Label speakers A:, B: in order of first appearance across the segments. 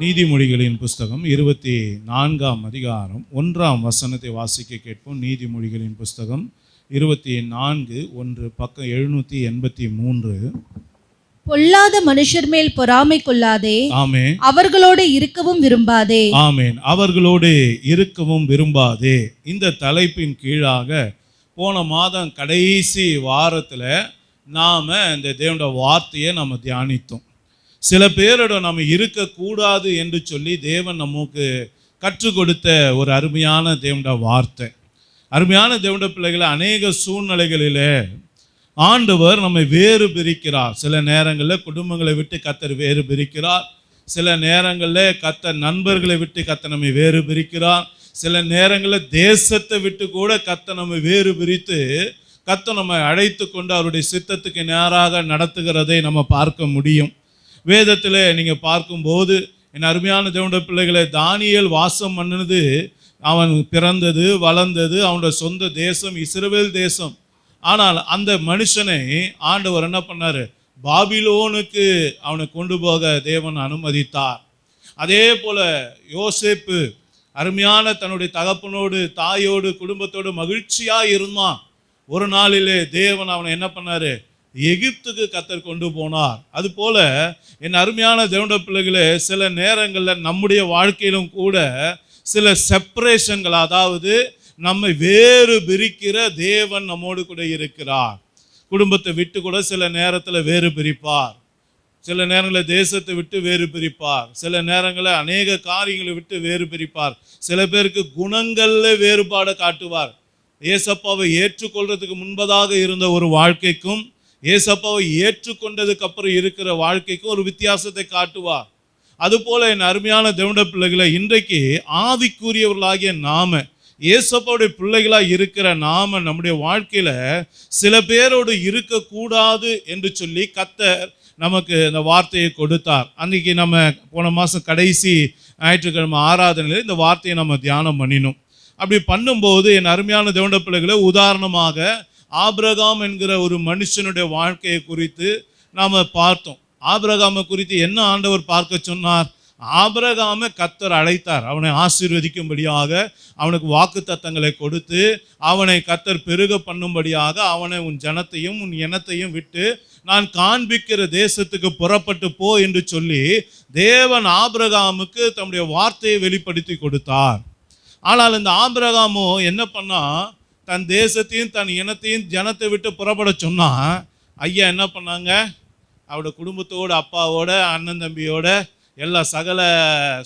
A: நீதிமொழிகளின் புஸ்தகம் 24ஆம் அதிகாரம் 1ஆம் வசனத்தை வாசிக்க கேட்போம். நீதிமொழிகளின் புஸ்தகம் 24:1 பக்கம் 783.
B: பொல்லாத மனுஷர் மேல் பொறாமை கொள்ளாதே.
A: ஆமென்.
B: அவர்களோடு இருக்கவும் விரும்பாதே.
A: ஆமென். அவர்களோடு இருக்கவும் விரும்பாதே. இந்த தலைப்பின் கீழாக போன மாதம் கடைசி வாரத்தில் நாம் இந்த தேவனுடைய வார்த்தையை நம்ம தியானித்தோம். சில பேரோட நம்ம இருக்கக்கூடாது என்று சொல்லி தேவன் நமக்கு கற்றுக் கொடுத்த ஒரு அருமையான தேவனுடைய வார்த்தை. அருமையான தேவனுடைய பிள்ளைகளை, அநேக சூழ்நிலைகளில் ஆண்டவர் நம்மை வேறு பிரிக்கிறார். சில நேரங்களில் குடும்பங்களை விட்டு கர்த்தர் வேறு பிரிக்கிறார். சில நேரங்களில் கர்த்தர் நண்பர்களை விட்டு கர்த்தர் நம்மை வேறு பிரிக்கிறார். சில நேரங்களில் தேசத்தை விட்டு கூட கர்த்தர் நம்மை வேறு பிரித்து கர்த்தர் நம்மை அழைத்து கொண்டு அவருடைய சித்தத்துக்கு நேராக நடத்துகிறதை நம்ம பார்க்க முடியும். வேதத்தில் நீங்கள் பார்க்கும்போது என் அருமையான தேவனுடைய பிள்ளைகளை, தானியேல் வாசம் பண்ணினது, அவன் பிறந்தது வளர்ந்தது அவனுடைய சொந்த தேசம் இஸ்ரவேல் தேசம். ஆனால் அந்த மனுஷனை ஆண்டவர் என்ன பண்ணார்? பாபிலோனுக்கு அவனை கொண்டு போக தேவன் அனுமதித்தார். அதே போல யோசேப்பு அருமையான தன்னுடைய தகப்பனோடு தாயோடு குடும்பத்தோடு மகிழ்ச்சியாக இருந்தான். ஒரு நாளிலே தேவன் அவனை என்ன பண்ணார்? எகிப்துக்கு கர்த்தர் கொண்டு போனார். அதுபோல என் அருமையான தேவனுடைய பிள்ளைகளே, சில நேரங்களில் நம்முடைய வாழ்க்கையிலும் கூட சில செப்பரேஷன்கள், அதாவது நம்மை வேறு பிரிக்கிற தேவன் நம்மோடு கூட இருக்கிறார். குடும்பத்தை விட்டு கூட சில நேரத்தில் வேறு பிரிப்பார். சில நேரங்களில் தேசத்தை விட்டு வேறு பிரிப்பார். சில நேரங்களில் அநேக காரியங்களை விட்டு வேறு பிரிப்பார். சில பேருக்கு குணங்களில் வேறுபாடை காட்டுவார். ஏசப்பாவை ஏற்றுக்கொள்றதுக்கு முன்பதாக இருந்த ஒரு வாழ்க்கைக்கும் ஏசப்பாவை ஏற்றுக்கொண்டதுக்கு அப்புறம் இருக்கிற வாழ்க்கைக்கும் ஒரு வித்தியாசத்தை காட்டுவார். அதுபோல என் அருமையான தேவனுடைய பிள்ளைகளை, இன்றைக்கு ஆவிக்குரியவர்களாகிய நாம, ஏசப்பாவுடைய பிள்ளைகளாக இருக்கிற நாம, நம்முடைய வாழ்க்கையில சில பேரோடு இருக்கக்கூடாது என்று சொல்லி கர்த்தர் நமக்கு இந்த வார்த்தையை கொடுத்தார். அன்றைக்கி நம்ம போன மாதம் கடைசி ஞாயிற்றுக்கிழமை ஆராதனையில் இந்த வார்த்தையை நம்ம தியானம் பண்ணினோம். அப்படி பண்ணும்போது என் அருமையான தேவனுடைய பிள்ளைகளை, உதாரணமாக ஆபிரகாம் என்கிற ஒரு மனுஷனுடைய வாழ்க்கையை குறித்து நாம் பார்த்தோம். ஆபிரகாமை குறித்து என்ன ஆண்டவர் பார்க்க சொன்னார்? ஆபிரகாமை கர்த்தர் அழைத்தார். அவனை ஆசீர்வதிக்கும்படியாக, அவனுக்கு வாக்குத்தத்தங்களை கொடுத்து, அவனை கர்த்தர் பெருக பண்ணும்படியாக, அவனை உன் ஜனத்தையும் உன் இனத்தையும் விட்டு நான் காண்பிக்கிற தேசத்துக்கு புறப்பட்டு போ என்று சொல்லி தேவன் ஆபிரகாமுக்கு தம்முடைய வார்த்தையை வெளிப்படுத்தி கொடுத்தார். ஆனால் இந்த ஆபிரகாமோ என்ன பண்ணா? தன் தேசத்தையும் தன் இனத்தையும் ஜனத்தை விட்டு புறப்பட சொன்னா, ஐயா என்ன பண்ணாங்க? அவரோட குடும்பத்தோடு, அப்பாவோட, அண்ணன் தம்பியோட, எல்லா சகல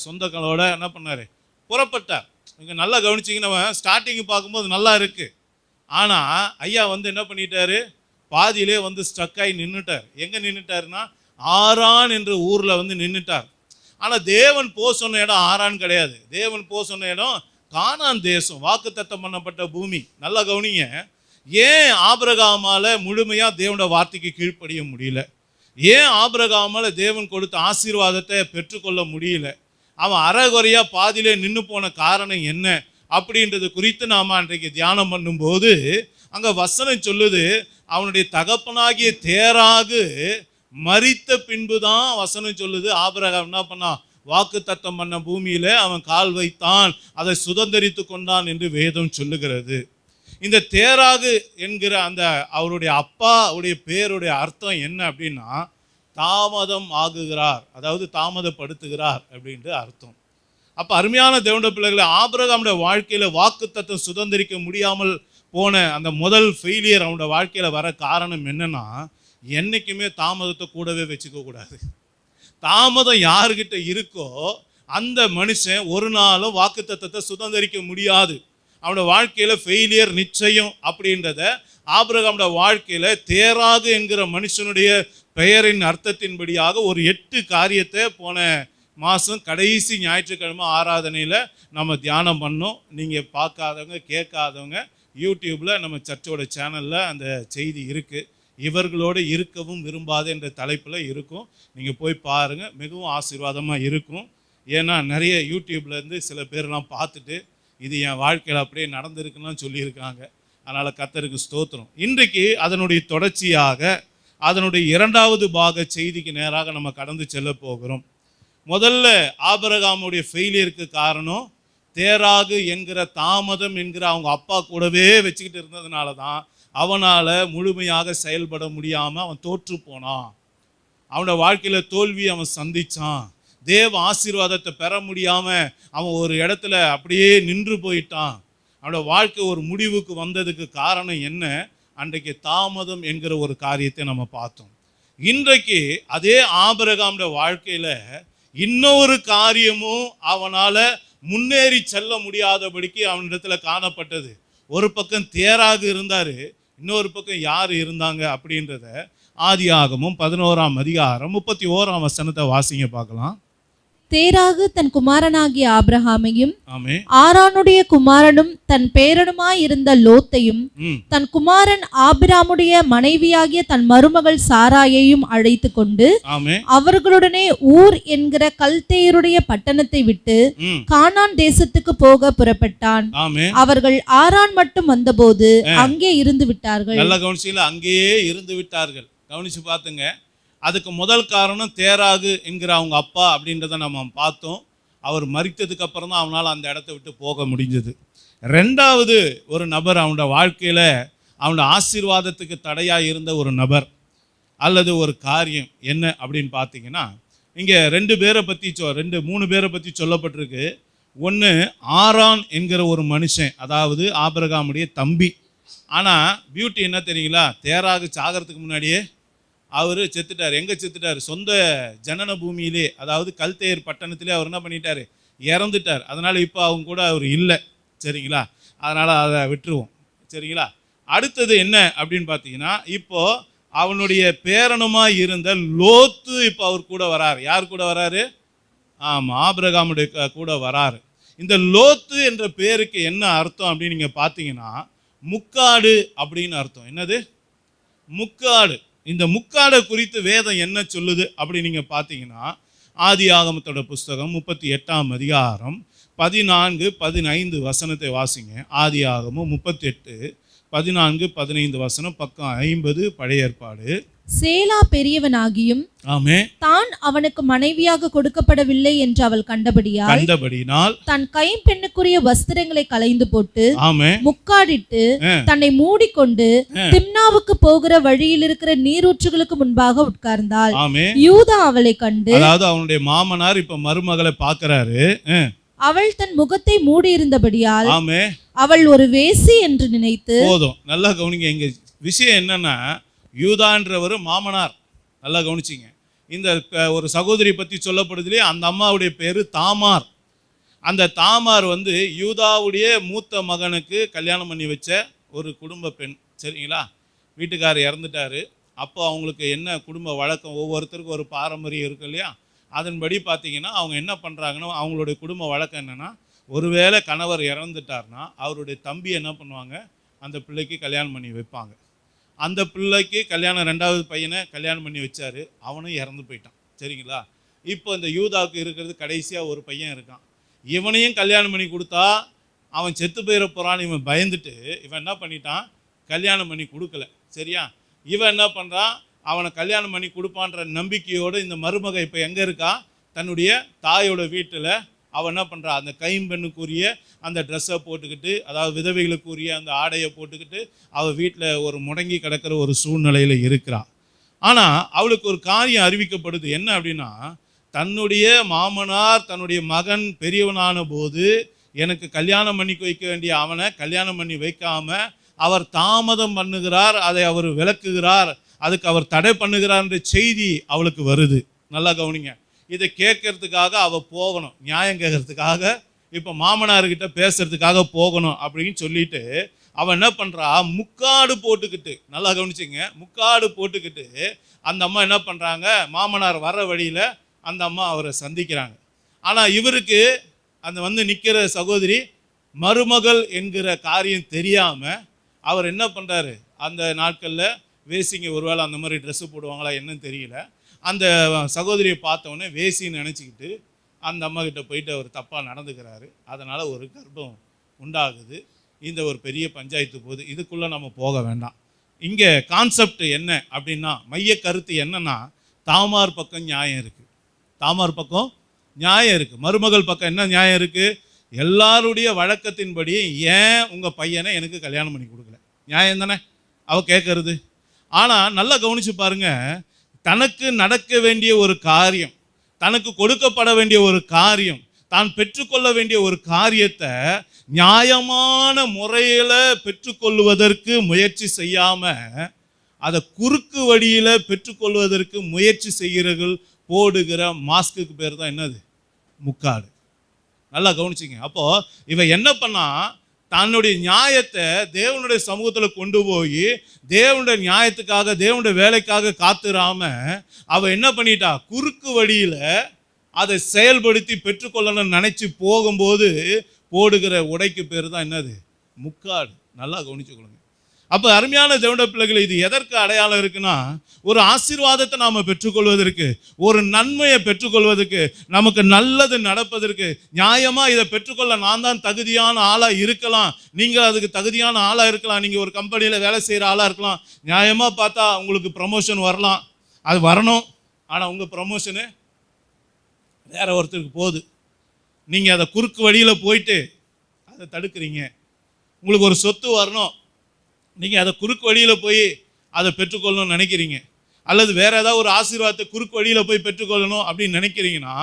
A: சொந்தங்களோட என்ன பண்ணார்? புறப்பட்டார். நீங்கள் நல்லா கவனிச்சிங்கன்னா ஸ்டார்டிங்கு பார்க்கும்போது நல்லா இருக்குது. ஆனால் ஐயா என்ன பண்ணிட்டாரு? பாதியிலே ஸ்ட்ரக்காகி நின்றுட்டார். எங்கே நின்றுட்டாருன்னா, ஆரான் என்ற ஊரில் நின்றுட்டார். ஆனால் தேவன் போ சொன்ன இடம் ஆரான் கிடையாது. தேவன் போ சொன்ன இடம் கானான் தேசம், வாக்குத்தத்தம் பண்ணப்பட்ட பூமி. நல்லா கவனிங்க. ஏன் ஆபிரகாமால முழுமையாக தேவனுடைய வார்த்தைக்கு கீழ்ப்படிய முடியல? ஏன் ஆபிரகாமால தேவன் கொடுத்த ஆசீர்வாதத்தை பெற்றுக்கொள்ள முடியல? அவன் அறகுறையா பாதியிலே நின்று போன காரணம் என்ன அப்படின்றது குறித்து நாம் அன்றைக்கு தியானம் பண்ணும்போது அங்கே வசனம் சொல்லுது, அவனுடைய தகப்பனாகிய தேராகு மரித்த பின்பு தான் வசனம் சொல்லுது ஆபிரகாம் என்ன பண்ணா? வாக்கு தத்தம் பண்ண பூமியில அவன் கால் வைத்தான், அதை சுதந்திரித்து கொண்டான் என்று வேதம் சொல்லுகிறது. இந்த தேராகு என்கிற அந்த அவருடைய அப்பாவுடைய பேருடைய அர்த்தம் என்ன அப்படின்னா, தாமதம் ஆகுகிறார், அதாவது தாமதப்படுத்துகிறார் அப்படின்ற அர்த்தம். அப்போ அருமையான தேவனுடைய பிள்ளைகளை, ஆபிரகாமுடைய வாழ்க்கையில் வாக்கு தத்தம் சுதந்திரிக்க முடியாமல் போன அந்த முதல் ஃபெயிலியர் அவனுடைய வாழ்க்கையில் வர காரணம் என்னன்னா, என்றைக்குமே தாமதத்தை கூடவே வச்சுக்க கூடாது. தாமதம் யாருக்கிட்ட இருக்கோ அந்த மனுஷன் ஒரு நாளும் வாக்குத்தத்தத்தை சுதந்திரிக்க முடியாது. அவனோட வாழ்க்கையில் ஃபெயிலியர் நிச்சயம் அப்படின்றத ஆபிரகாமுடைய வாழ்க்கையில் தேராகு என்கிற மனுஷனுடைய பெயரின் அர்த்தத்தின்படியாக ஒரு 8 காரியத்தை போன மாதம் கடைசி ஞாயிற்றுக்கிழமை ஆராதனையில் நம்ம தியானம் பண்ணோம். நீங்கள் பார்க்காதவங்க கேட்காதவங்க யூடியூப்பில் நம்ம சர்ச்சோட சேனலில் அந்த செய்தி இருக்குது. இவர்களோடு இருக்கவும் விரும்பாது என்ற தலைப்பில் இருக்கும். நீங்கள் போய் பாருங்கள், மிகவும் ஆசீர்வாதமாக இருக்கும். ஏன்னா நிறைய யூடியூப்லேருந்து சில பேர்லாம் பார்த்துட்டு இது என் வாழ்க்கையில் அப்படியே நடந்திருக்குன்னு சொல்லியிருக்காங்க. அதனால் கர்த்தருக்கு ஸ்தோத்திரம். இன்றைக்கு அதனுடைய தொடர்ச்சியாக அதனுடைய 2வது பாக செய்திக்கு நேராக நம்ம கடந்து செல்ல போகிறோம். முதல்ல ஆபிரகாமுடைய ஃபெயிலியருக்கு காரணம் தேராகு என்கிற தாமதம் என்கிற அவங்க அப்பா கூடவே வச்சுக்கிட்டு இருந்ததுனால தான் அவனால் முழுமையாக செயல்பட முடியாமல் அவன் தோற்று போனான். அவனோட வாழ்க்கையில் தோல்வி அவன் சந்திச்சான். தேவ ஆசீர்வாதத்தை பெற முடியாமல் அவன் ஒரு இடத்துல அப்படியே நின்று போயிட்டான். அவனோட வாழ்க்கை ஒரு முடிவுக்கு வந்ததுக்கு காரணம் என்ன? அன்றைக்கு தாமதம் என்கிற ஒரு காரியத்தை நம்ம பார்த்தோம். இன்றைக்கு அதே ஆபிரகாமுடைய வாழ்க்கையில் இன்னொரு காரியமும் அவனால் முன்னேறி செல்ல முடியாதபடிக்கு அவனிடத்துல காணப்பட்டது. ஒரு பக்கம் தேராக இருந்தார், இன்னொரு பக்கம் யார் இருந்தாங்க அப்படின்றத ஆதியாகமம் 11ஆம் அதிகாரம் 31ஆம் வசனத்தை வாசிங்க பார்க்கலாம்.
B: தேராகு தன் குமாரனாகிய ஆபிரகாமையும்
A: ஆமென்,
B: ஆரானுடைய குமாரனும் தன் பேரனுமாயிருந்த லோத்தையும் தன் குமாரன் ஆபிராமுடைய மனைவியாகிய தன் மருமகள் சாராயையும் அழைத்து கொண்டு
A: ஆமென்,
B: அவர்களுடனே ஊர் என்கிற கல்தேயருடைய பட்டணத்தை விட்டு கானான் தேசத்துக்கு போக புறப்பட்டான்.
A: ஆமென்.
B: அவர்கள் ஆரான் மட்டும் வந்தபோது அங்கே இருந்து விட்டார்கள்.
A: நல்ல கவனிச்சில அங்கேயே இருந்து விட்டார்கள். கவனிச்சு பார்த்துங்க. அதுக்கு முதல் காரணம் தேராகு என்கிற அவங்க அப்பா அப்படின்றத நம்ம பார்த்தோம். அவர் மரித்ததுக்கு அப்புறம் தான் அவனால் அந்த இடத்த விட்டு போக முடிஞ்சது. ரெண்டாவது ஒரு நபர் அவனோட வாழ்க்கையில் அவனோட ஆசீர்வாதத்துக்கு தடையாக இருந்த ஒரு நபர் அல்லது ஒரு காரியம் என்ன அப்படின்னு பார்த்தீங்கன்னா, இங்கே 2 பேரை பற்றி 3 பேரை பற்றி சொல்லப்பட்டிருக்கு. ஒன்று ஆரான் என்கிற ஒரு மனுஷன், அதாவது ஆபிரகாமுடைய தம்பி. ஆனால் பியூட்டி என்ன தெரியுங்களா? தேராகு சாகிறதுக்கு முன்னாடியே அவர் செத்துட்டார். எங்கே செத்துட்டார்? சொந்த ஜனன பூமியிலே, அதாவது கல்தேயர் பட்டணத்திலே அவர் என்ன பண்ணிட்டார்? இறந்துட்டார். அதனால் இப்போ அவங்க கூட அவர் இல்லை. சரிங்களா? அதனால் அதை விட்டுருவோம். சரிங்களா? அடுத்தது என்ன அப்படின்னு பார்த்தீங்கன்னா, இப்போது அவனுடைய பேரனுமாக இருந்த லோத்து இப்போ அவர் கூட வராரு. யார் கூட வராரு? ஆமாம், ஆபிரகாமுடைய கூட வராரு. இந்த லோத்து என்ற பேருக்கு என்ன அர்த்தம் அப்படின்னு நீங்கள் பார்த்தீங்கன்னா, முக்காடு அப்படின்னு அர்த்தம். என்னது? முக்காடு. இந்த முக்காடை குறித்து வேதம் என்ன சொல்லுது அப்படி நீங்கள் பார்த்தீங்கன்னா, ஆதியாகமத்தோட புஸ்தகம் 38ஆம் அதிகாரம் 14-15 வசனத்தை வாசிங்க. ஆதியாகமம் 38 14 15 வசனம், பக்கம் 50 பழைய ஏற்பாடு.
B: சேலா பெரியவனாகியும்
A: ஆமென்,
B: தான் அவனுக்கு மனைவியாக கொடுக்கப்படவில்லை என்று அவள் கண்டபடியால் தன் கைம்பெண்ணுக்குரிய வஸ்திரங்களை களைந்து போட்டு
A: ஆமென்
B: முக்காடிட்டு தன்னை மூடிக்கொண்டு திம்னாவுக்கு போகிற வழியில் இருக்கிற நீரூற்றுகளுக்கு முன்பாக உட்கார்ந்தாள்.
A: ஆமென்.
B: யூதா அவளை கண்டு,
A: அதாவது அவனுடைய மாமனார் இப்ப மருமகளை பார்க்கறாரு.
B: அவள் தன் முகத்தை மூடி இருந்தபடியால்
A: ஆமென்,
B: அவள் ஒரு வேசி என்று நினைத்து.
A: போதும், நல்லா கவனிங்க. இங்க விஷயம் என்னன்னா, யூதான்றவர் மாமனார். நல்லா கவனிச்சிங்க. இந்த ஒரு சகோதரி பற்றி சொல்லப்படுதுலே, அந்த அம்மாவுடைய பேர் தாமார். அந்த தாமார் வந்து யூதாவுடைய மூத்த மகனுக்கு கல்யாணம் பண்ணி வச்ச ஒரு குடும்ப பெண். சரிங்களா? வீட்டுக்காரர் இறந்துட்டார். அப்போ அவங்களுக்கு என்ன குடும்ப வழக்கம், ஒவ்வொருத்தருக்கும் ஒரு பாரம்பரியம் இருக்கு இல்லையா? அதன்படி பார்த்தீங்கன்னா அவங்க என்ன பண்ணுறாங்கன்னா, அவங்களுடைய குடும்ப வழக்கம் என்னென்னா, ஒருவேளை கணவர் இறந்துட்டார்னா அவருடைய தம்பி என்ன பண்ணுவாங்க, அந்த பிள்ளைக்கு கல்யாணம் பண்ணி வைப்பாங்க. அந்த பிள்ளைக்கு கல்யாணம், 2வது பையனை கல்யாணம் பண்ணி வச்சார். அவனும் இறந்து போயிட்டான். சரிங்களா? இப்போ இந்த யூதாவுக்கு இருக்கிறது கடைசியாக ஒரு பையன் இருக்கான். இவனையும் கல்யாணம் பண்ணி கொடுத்தா அவன் செத்து போயிட போகிறான்னு இவன் பயந்துட்டு இவன் என்ன பண்ணிட்டான்? கல்யாணம் பண்ணி கொடுக்கல. சரியா? இவன் என்ன பண்ணுறான்? அவனை கல்யாணம் பண்ணி கொடுப்பான்ற நம்பிக்கையோடு இந்த மருமக இப்போ எங்கே இருக்கா? தன்னுடைய தாயோட வீட்டில். அவன் என்ன பண்ணுறா? அந்த கைம்பெண்ணுக்குரிய அந்த ட்ரெஸ்ஸை போட்டுக்கிட்டு, அதாவது விதவைகளுக்குரிய அந்த ஆடையை போட்டுக்கிட்டு அவள் வீட்டில் ஒரு முடங்கி கிடக்கிற ஒரு சூழ்நிலையில் இருக்கிறாள். ஆனால் அவளுக்கு ஒரு காரியம் அறிவிக்கப்படுது. என்ன அப்படின்னா, தன்னுடைய மாமனார் தன்னுடைய மகன் பெரியவனான போது எனக்கு கல்யாணம் பண்ணி வைக்க வேண்டிய அவனை கல்யாணம் பண்ணி வைக்காமல் அவர் தாமதம் பண்ணுகிறார், அதை அவர் விளக்குகிறார், அதுக்கு அவர் தடை பண்ணுகிறார்ன்ற செய்தி அவளுக்கு வருது. நல்லா கவனிங்க. இதை கேட்கறதுக்காக அவள் போகணும், நியாயம் கேட்கறதுக்காக, இப்போ மாமனார்கிட்ட பேசுறதுக்காக போகணும் அப்படின்னு சொல்லிட்டு அவன் என்ன பண்ணுறா? முக்காடு போட்டுக்கிட்டு, நல்லா கவனிச்சிங்க, முக்காடு போட்டுக்கிட்டு அந்த அம்மா என்ன பண்ணுறாங்க? மாமனார் வர்ற வழியில் அந்த அம்மா அவரை சந்திக்கிறாங்க. ஆனால் இவருக்கு அந்த வந்து நிற்கிற சகோதரி மருமகள் என்கிற காரியம் தெரியாமல் அவர் என்ன பண்ணுறாரு? அந்த நாட்களில் வேசிங்க ஒருவேளை அந்த மாதிரி ட்ரெஸ்ஸு போடுவாங்களா என்னன்னு தெரியல. அந்த சகோதரியை பார்த்தவொடனே வேசின்னு நினச்சிக்கிட்டு அந்த அம்மா கிட்ட போயிட்டு அவர் தப்பாக நடந்துக்கிறாரு. அதனால் ஒரு கர்ப்பம் உண்டாகுது. இந்த ஒரு பெரிய பஞ்சாயத்து போகுது. இதுக்குள்ளே நம்ம போக வேண்டாம். இங்கே கான்செப்ட் என்ன அப்படின்னா, மைய கருத்து என்னன்னா, தாமார் பக்கம் நியாயம் இருக்குது. தாமார் பக்கம் நியாயம் இருக்குது. மருமகள் பக்கம் என்ன நியாயம் இருக்குது? எல்லாருடைய வழக்கத்தின்படி ஏன் உங்கள் பையனை எனக்கு கல்யாணம் பண்ணி கொடுக்கல, நியாயம் தானே அவள் கேட்கறது. ஆனால் நல்லா கவனித்து பாருங்க, தனக்கு நடக்க வேண்டிய ஒரு காரியம், தனக்கு கொடுக்கப்பட வேண்டிய ஒரு காரியம், தான் பெற்றுக்கொள்ள வேண்டிய ஒரு காரியத்தை நியாயமான முறையில் பெற்றுக்கொள்வதற்கு முயற்சி செய்யாமல் அதை குறுக்கு வழியில் பெற்றுக்கொள்வதற்கு முயற்சி செய்கிறவர்கள் போடுகிற மாஸ்க்கு பேர் தான் என்னது? முக்காடு. நல்லா கவனிச்சிங்க. அப்போது இவன் என்ன பண்ணா, தன்னுடைய நியாயத்தை தேவனுடைய சமூகத்தில் கொண்டு போய் தேவனுடைய நியாயத்துக்காக தேவனுடைய வேலைக்காக காத்துறாம அவள் என்ன பண்ணிட்டா, குறுக்கு வழியில் அதை செயல்படுத்தி பெற்றுக்கொள்ளணும்னு நினச்சி போகும்போது போடுகிற உடைக்கு பேர் தான் என்னது? முக்காடு. நல்லா கவனிச்சுக்கொள்ளுங்க. அப்போ அருமையான தேவனுடைய பிள்ளைகள், இது எதற்கு அடையாளம் இருக்குன்னா, ஒரு ஆசீர்வாதத்தை நாம் பெற்றுக்கொள்வதற்கு, ஒரு நன்மையை பெற்றுக்கொள்வதற்கு, நமக்கு நல்லது நடப்பதற்கு, நியாயமாக இதை பெற்றுக்கொள்ள நான் தான் தகுதியான ஆளாக இருக்கலாம், நீங்கள் அதுக்கு தகுதியான ஆளாக இருக்கலாம், நீங்கள் ஒரு கம்பெனியில் வேலை செய்கிற ஆளாக இருக்கலாம், நியாயமாக பார்த்தா உங்களுக்கு ப்ரமோஷன் வரலாம், அது வரணும். ஆனால் உங்கள் ப்ரமோஷனு வேற ஒருத்தருக்கு போகுது. நீங்கள் அதை குறுக்கு வழியில் போயிட்டு அதை தடுக்கிறீங்க. உங்களுக்கு ஒரு சொத்து வரணும், நீங்கள் அதை குறுக்கு வழியில் போய் அதை பெற்றுக்கொள்ளணும்னு நினைக்கிறீங்க. அல்லது வேறு ஏதாவது ஒரு ஆசீர்வாதத்தை குறுக்கு வழியில் போய் பெற்றுக்கொள்ளணும் அப்படின்னு நினைக்கிறீங்கன்னா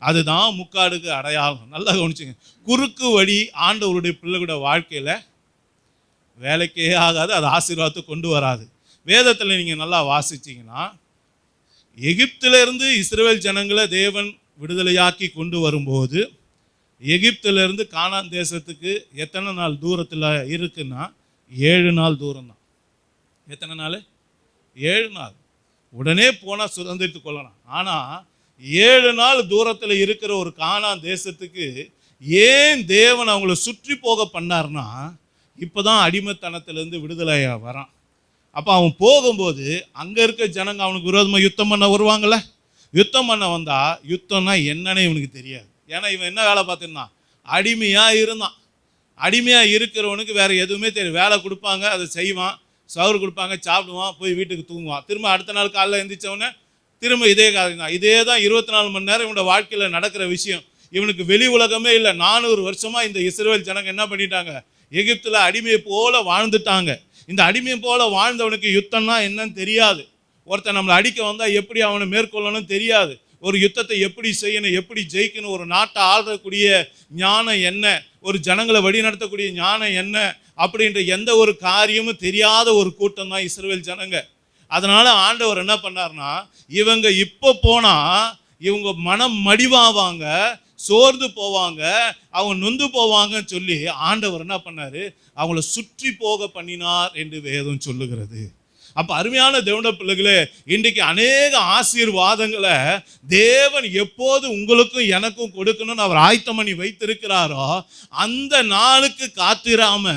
A: அதுதான் முக்காடுக்கு அடையாளம். நல்லா கவனிச்சுங்க. குறுக்கு வழி ஆண்டவருடைய பிள்ளைகளுடைய வாழ்க்கையில் வேலைக்கே ஆகாது, அது ஆசீர்வாதத்தை கொண்டு வராது. வேதத்தில் நீங்கள் நல்லா வாசிச்சிங்கன்னா, எகிப்திலிருந்து இஸ்ரவேல் ஜனங்களை தேவன் விடுதலையாக்கி கொண்டு வரும்போது எகிப்திலிருந்து கானான் தேசத்துக்கு எத்தனை நாள் தூரத்தில் இருக்குன்னா 7 நாள் தூரம் தான். எத்தனை நாள்? 7 நாள். உடனே போனால் சுதந்திரித்து கொள்ளலாம். ஆனால் 7 நாள் தூரத்தில் இருக்கிற ஒரு கானான் தேசத்துக்கு ஏன் தேவன் அவங்கள சுற்றி போக பண்ணார்னா, இப்போ தான் அடிமைத்தனத்திலேருந்து விடுதலையாக வரான். அப்போ அவன் போகும்போது அங்கே இருக்க ஜனங்க அவனுக்கு விரோதமாக யுத்தம் பண்ண வருவாங்கள்ல. யுத்தம் பண்ண வந்தால் யுத்தம்னா என்னன்னே இவனுக்கு தெரியாது. ஏன்னா இவன் என்ன வேலை பார்த்துருந்தான்? அடிமையாக இருந்தான். அடிமையாக இருக்கிறவனுக்கு வேறு எதுவுமே தெரியும். வேலை கொடுப்பாங்க, அதை செய்வான், சவுறு கொடுப்பாங்க, சாப்பிடுவான், போய் வீட்டுக்கு தூங்குவான். திரும்ப அடுத்த நாள் காலையில் எழுந்திரிச்சவொடனே திரும்ப இதே காரியம் தான். இதே தான் 24 மணி நேரம் இவனோட வாழ்க்கையில் நடக்கிற விஷயம். இவனுக்கு வெளி உலகமே இல்லை. 400 வருஷமாக இந்த இஸ்ரவேல் ஜனங்க என்ன பண்ணிட்டாங்க? எகிப்தில் அடிமையை போல வாழ்ந்துட்டாங்க. இந்த அடிமையை போல வாழ்ந்தவனுக்கு யுத்தம்னா என்னன்னு தெரியாது. ஒருத்தன் நம்மளை அடிக்க வந்தால் எப்படி அவனை மேற்கொள்ளணும்னு தெரியாது. ஒரு யுத்தத்தை எப்படி செய்யணும், எப்படி ஜெயிக்கணும், ஒரு நாட்டை ஆளக்கூடிய ஞானம் என்ன, ஒரு ஜனங்களை வழி நடத்தக்கூடிய ஞானம் என்ன அப்படின்ற எந்த ஒரு காரியமும் தெரியாத ஒரு கூட்டம் தான் இஸ்ரவேல் ஜனங்க. அதனால் ஆண்டவர் என்ன பண்ணார்னா, இவங்க இப்போ போனால் இவங்க மனம் மடிவாவாங்க, சோர்ந்து போவாங்க, அவங்க நொந்து போவாங்கன்னு சொல்லி ஆண்டவர் என்ன பண்ணார்? அவங்கள சுற்றி போக பண்ணினார் என்று வேதம் சொல்லுகிறது. அப்போ அருமையான தேவனுடைய பிள்ளைகளே, இன்றைக்கு அநேக ஆசீர்வாதங்களை தேவன் எப்போது உங்களுக்கும் எனக்கும் கொடுக்கணும்னு அவர் ஆயத்தம் பண்ணி வைத்திருக்கிறாரோ அந்த நாளுக்கு காத்திராம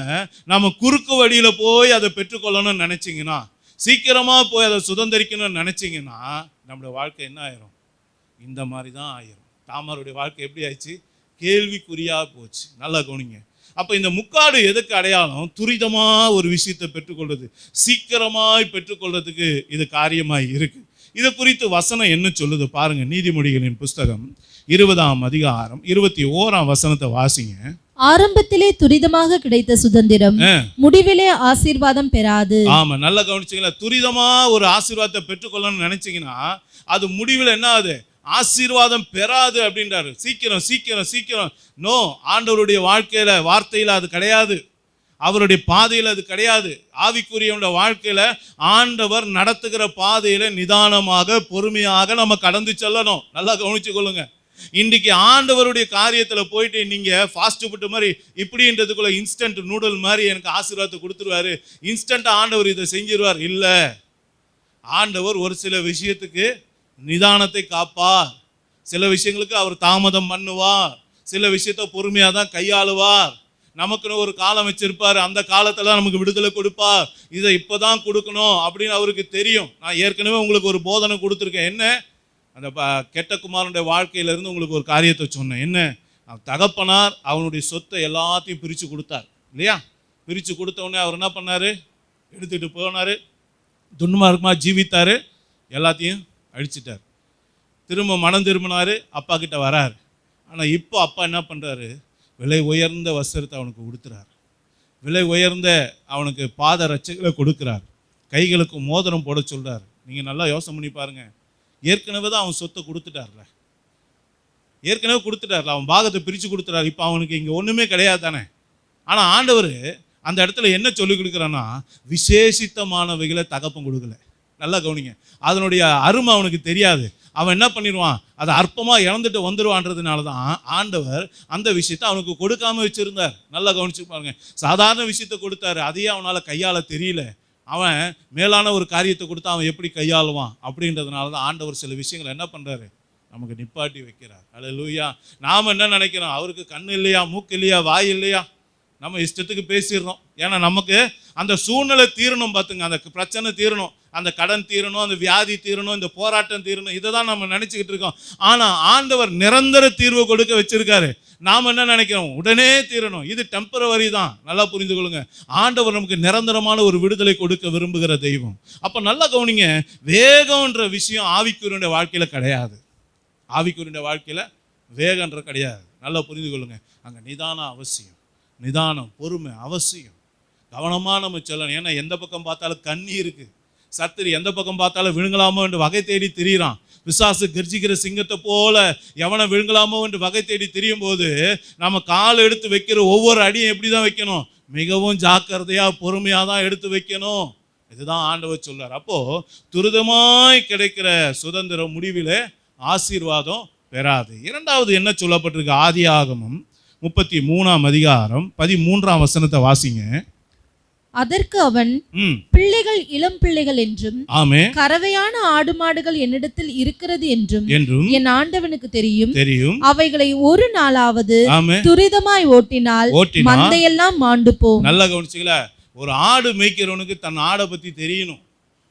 A: நம்ம குறுக்கு வழியில் போய் அதை பெற்றுக்கொள்ளணும்னு நினச்சிங்கன்னா, சீக்கிரமாக போய் அதை சுதந்திரிக்கணும்னு நினச்சிங்கன்னா நம்மளுடைய வாழ்க்கை என்ன ஆயிரும்? இந்த மாதிரி தான் ஆயிரும். தாமருடைய வாழ்க்கை எப்படி ஆயிடுச்சு? கேள்விக்குறியாக போச்சு. நல்லா கவனிங்க. அப்போ இந்த முக்காடு எதுக்கு அடையாளம்? துரிதமாக ஒரு விஷயத்தை பெற்றுக்கொள்வது, சீக்கிரமாய் பெற்றுக்கொள்றதுக்கு இது காரியமாய் இருக்கு. இது குறித்து வசனம் என்ன சொல்லுது பாருங்க. நீதிமொழிகளின் புஸ்தகம் 20ஆம் அதிகாரம் 21ஆம் வசனத்தை வாசிங்க.
B: ஆரம்பத்திலே துரிதமாக கிடைத்த சுதந்திரம் முடிவிலே ஆசீர்வாதம் பெறாது. ஆமா,
A: நல்லா கவனிச்சீங்களா? துரிதமா ஒரு ஆசீர்வாதத்தை பெற்றுக்கொள்ளணும்னு நினைச்சீங்கன்னா அது முடிவில் என்ன ஆகுது? ஆசீர்வாதம் பெறாது அப்படின்றாரு. சீக்கிரம் சீக்கிரம் சீக்கிரம். நோ, ஆண்டவருடைய வாழ்க்கையில வார்த்தையில அது கிடையாது, அவருடைய பாதையில் அது கிடையாது. ஆவிக்குரியவனுடைய வாழ்க்கையில ஆண்டவர் நடத்துகிற பாதையில நிதானமாக பொறுமையாக நம்ம கடந்து செல்லணும். நல்லா கவனிச்சு கொள்ளுங்க. இன்றைக்கி ஆண்டவருடைய காரியத்தில் போயிட்டு நீங்கள் ஃபாஸ்ட் ஃபுட்டு மாதிரி இப்படின்றதுக்குள்ள இன்ஸ்டன்ட் நூடுல் மாதிரி எனக்கு ஆசீர்வாதத்தை கொடுத்துருவாரு, இன்ஸ்டண்ட்டாக ஆண்டவர் இதை செஞ்சிருவார். இல்லை, ஆண்டவர் ஒரு சில விஷயத்துக்கு நிதானத்தை காப்பார், சில விஷயங்களுக்கு அவர் தாமதம் பண்ணுவார், சில விஷயத்த பொறுமையாக தான் கையாளுவார். நமக்குன்னு ஒரு காலம் வச்சிருப்பார், அந்த காலத்தில் நமக்கு விடுதலை கொடுப்பார். இதை இப்போ தான் கொடுக்கணும் அப்படின்னு அவருக்கு தெரியும். நான் ஏற்கனவே உங்களுக்கு ஒரு போதனை கொடுத்துருக்கேன். என்ன? அந்த கெட்ட குமாரனுடைய வாழ்க்கையிலேருந்து உங்களுக்கு ஒரு காரியத்தை சொன்னேன். என்ன? தகப்பனார் அவனுடைய சொத்தை எல்லாத்தையும் பிரித்து கொடுத்தார் இல்லையா? பிரித்து கொடுத்தவொடனே அவர் என்ன பண்ணார்? எடுத்துகிட்டு போனார், துன்மார்க்கமாக ஜீவித்தார், எல்லாத்தையும் அழிச்சிட்டார். திரும்ப மனம் திரும்பினாரு, அப்பா கிட்ட வராரு. ஆனால் இப்போ அப்பா என்ன பண்ணுறாரு, விலை உயர்ந்த வஸ்திரத்தை அவனுக்கு கொடுத்துறாரு, விலை உயர்ந்த அவனுக்கு பாத ரட்சைகளை கொடுக்குறார், கைகளுக்கு மோதிரம் போட சொல்கிறார். நீங்கள் நல்லா யோசனை பண்ணி பாருங்க, ஏற்கனவே தான் அவன் சொத்தை கொடுத்துட்டார்ல, ஏற்கனவே கொடுத்துட்டார்ல, அவன் பாகத்தை பிரித்து கொடுத்துட்டார். இப்போ அவனுக்கு இங்கே ஒன்றுமே கிடையாது தானே. ஆனால் ஆண்டவர் அந்த இடத்துல என்ன சொல்லி கொடுக்குறான்னா, விசேஷித்தமானவைகளை தகப்பம் கொடுக்கல. நல்லா கவனிங்க, அதனுடைய அருமை அவனுக்கு தெரியாது. அவன் என்ன பண்ணிடுவான், அதை அற்பமாக இழந்துட்டு வந்துடுவான்றதுனால தான் ஆண்டவர் அந்த விஷயத்தை அவனுக்கு கொடுக்காம வச்சுருந்தார். நல்லா கவனிச்சு பாருங்க, சாதாரண விஷயத்தை கொடுத்தாரு, அதையே அவனால் கையாள தெரியல. அவன் மேலான ஒரு காரியத்தை கொடுத்தா அவன் எப்படி கையாளுவான் அப்படின்றதுனால தான் ஆண்டவர் சில விஷயங்களை என்ன பண்ணுறாரு, நமக்கு நிப்பாட்டி வைக்கிறார். அல்லேலூயா. நாம் என்ன நினைக்கிறோம், அவருக்கு கண் இல்லையா, மூக்கு இல்லையா, வாய் இல்லையா, நம்ம இஷ்டத்துக்கு பேசிடுறோம். ஏன்னா நமக்கு அந்த சூழ்நிலை தீரணும், பார்த்துங்க, அந்த பிரச்சனை தீரணும், அந்த கடன் தீரணும், அந்த வியாதி தீரணும், இந்த போராட்டம் தீரணும், இதை தான் நம்ம நினச்சிக்கிட்டு இருக்கோம். ஆனால் ஆண்டவர் நிரந்தர தீர்வு கொடுக்க வச்சிருக்காரு. நாம் என்ன நினைக்கிறோம், உடனே தீரணும், இது டெம்பரவரி தான். நல்லா புரிந்து கொள்ளுங்க, ஆண்டவர் நமக்கு நிரந்தரமான ஒரு விடுதலை கொடுக்க விரும்புகிற தெய்வம். அப்போ நல்லா கவனிங்க, வேகம்ன்ற விஷயம் ஆவிக்குரிய வாழ்க்கையில் கிடையாது. ஆவிக்குரிய வாழ்க்கையில் வேகன்ற கிடையாது. நல்லா புரிந்து கொள்ளுங்க, அங்கே நிதானம் அவசியம், நிதானம் பொறுமை அவசியம். கவனமாக நம்ம சொல்லணும். ஏன்னா எந்த பக்கம் பார்த்தாலும் கண்ணி இருக்குது, சத்துரு எந்த பக்கம் பார்த்தாலும் விழுங்கலாமோ என்று வகை தேடி திரியிறான். பிசாசு கர்ஜிக்கிற சிங்கத்தை போல எவனை விழுங்கலாமோ என்று வகை தேடி திரியும் போது நம்ம கால் எடுத்து வைக்கிற ஒவ்வொரு அடியும் எப்படி தான் வைக்கணும், மிகவும் ஜாக்கிரதையாக பொறுமையாக தான் எடுத்து வைக்கணும். இதுதான் ஆண்டவர் சொல்றார். அப்போது துரிதமாய் கிடைக்கிற சுதந்திரம் முடிவில் ஆசீர்வாதம் பெறாது. இரண்டாவது என்ன சொல்லப்பட்டிருக்கு, ஆதியாகமம் 33ஆம் அதிகாரம் 13ஆம் வசனத்தை வாசிங்க.
B: அதற்கு அவன், பிள்ளைகள் இளம் பிள்ளைகள் என்றும் கறவையான ஆடு மாடுகள் என்னிடத்தில் இருக்கிறது என்றும் என் ஆண்டவனுக்கு தெரியும். அவைகளை ஒரு நாளாவது துரிதமாய் ஓட்டினால் மந்தையெல்லாம் மாண்டு போகும்.
A: நல்லா கவனிச்சுங்களா, ஒரு ஆடு மேய்க்கிறவனுக்கு தன் ஆடை பத்தி தெரியணும்,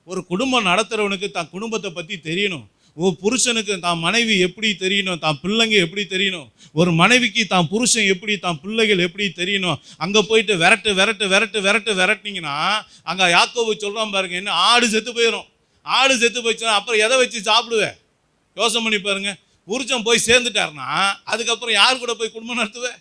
A: ஒரு குடும்பம் நடத்துறவனுக்கு தன் குடும்பத்தை பத்தி தெரியணும், ஒரு புருஷனுக்கு தான் மனைவி எப்படி தெரியணும், தான் பிள்ளைங்க எப்படி தெரியணும், ஒரு மனைவிக்கு தான் புருஷன் எப்படி, தான் பிள்ளைகள் எப்படி தெரியணும். அங்கே போயிட்டு விரட்டினீங்கன்னா அங்கே யாக்கோபு சொல்கிறான் பாருங்க, என்ன ஆடு செத்து போயிடும். ஆடு செத்து போயிடுச்சுன்னா அப்புறம் எதை வச்சு சாப்பிடுவேன், யோசனை பண்ணி பாருங்க. புருஷன் போய் சேர்ந்துட்டாருன்னா அதுக்கப்புறம் யார் கூட போய் குடும்பம் நடத்துவேன்,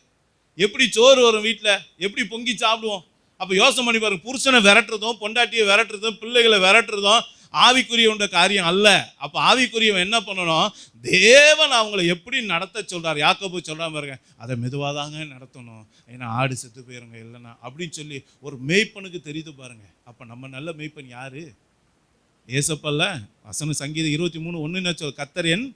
A: எப்படி சோறு வரும் வீட்டில், எப்படி பொங்கி சாப்பிடுவோம். அப்போ யோசனை பண்ணி பாருங்க, புருஷனை விரட்டுறதும் பொண்டாட்டியை விரட்டுறதும் பிள்ளைகளை விரட்டுறதும் ஆவிக்குரியவன்ற காரியம் அல்ல. அப்போ ஆவிக்குரியவன் என்ன பண்ணணும், தேவன் அவங்கள எப்படி நடத்த சொல்றார். யாக்கோபு சொல்றான் பாருங்க, அதை மெதுவாக தாங்க நடத்தணும், ஏன்னா ஆடு செத்து போயிருங்க இல்லைன்னா அப்படின்னு சொல்லி ஒரு மேய்ப்பனுக்கு தெரியுது பாருங்க. அப்போ நம்ம நல்ல மேய்ப்பன் யாரு, ஏசப்பல்ல. வசனம் சங்கீதம் 23:1 என்ன சொல், கர்த்தர் என்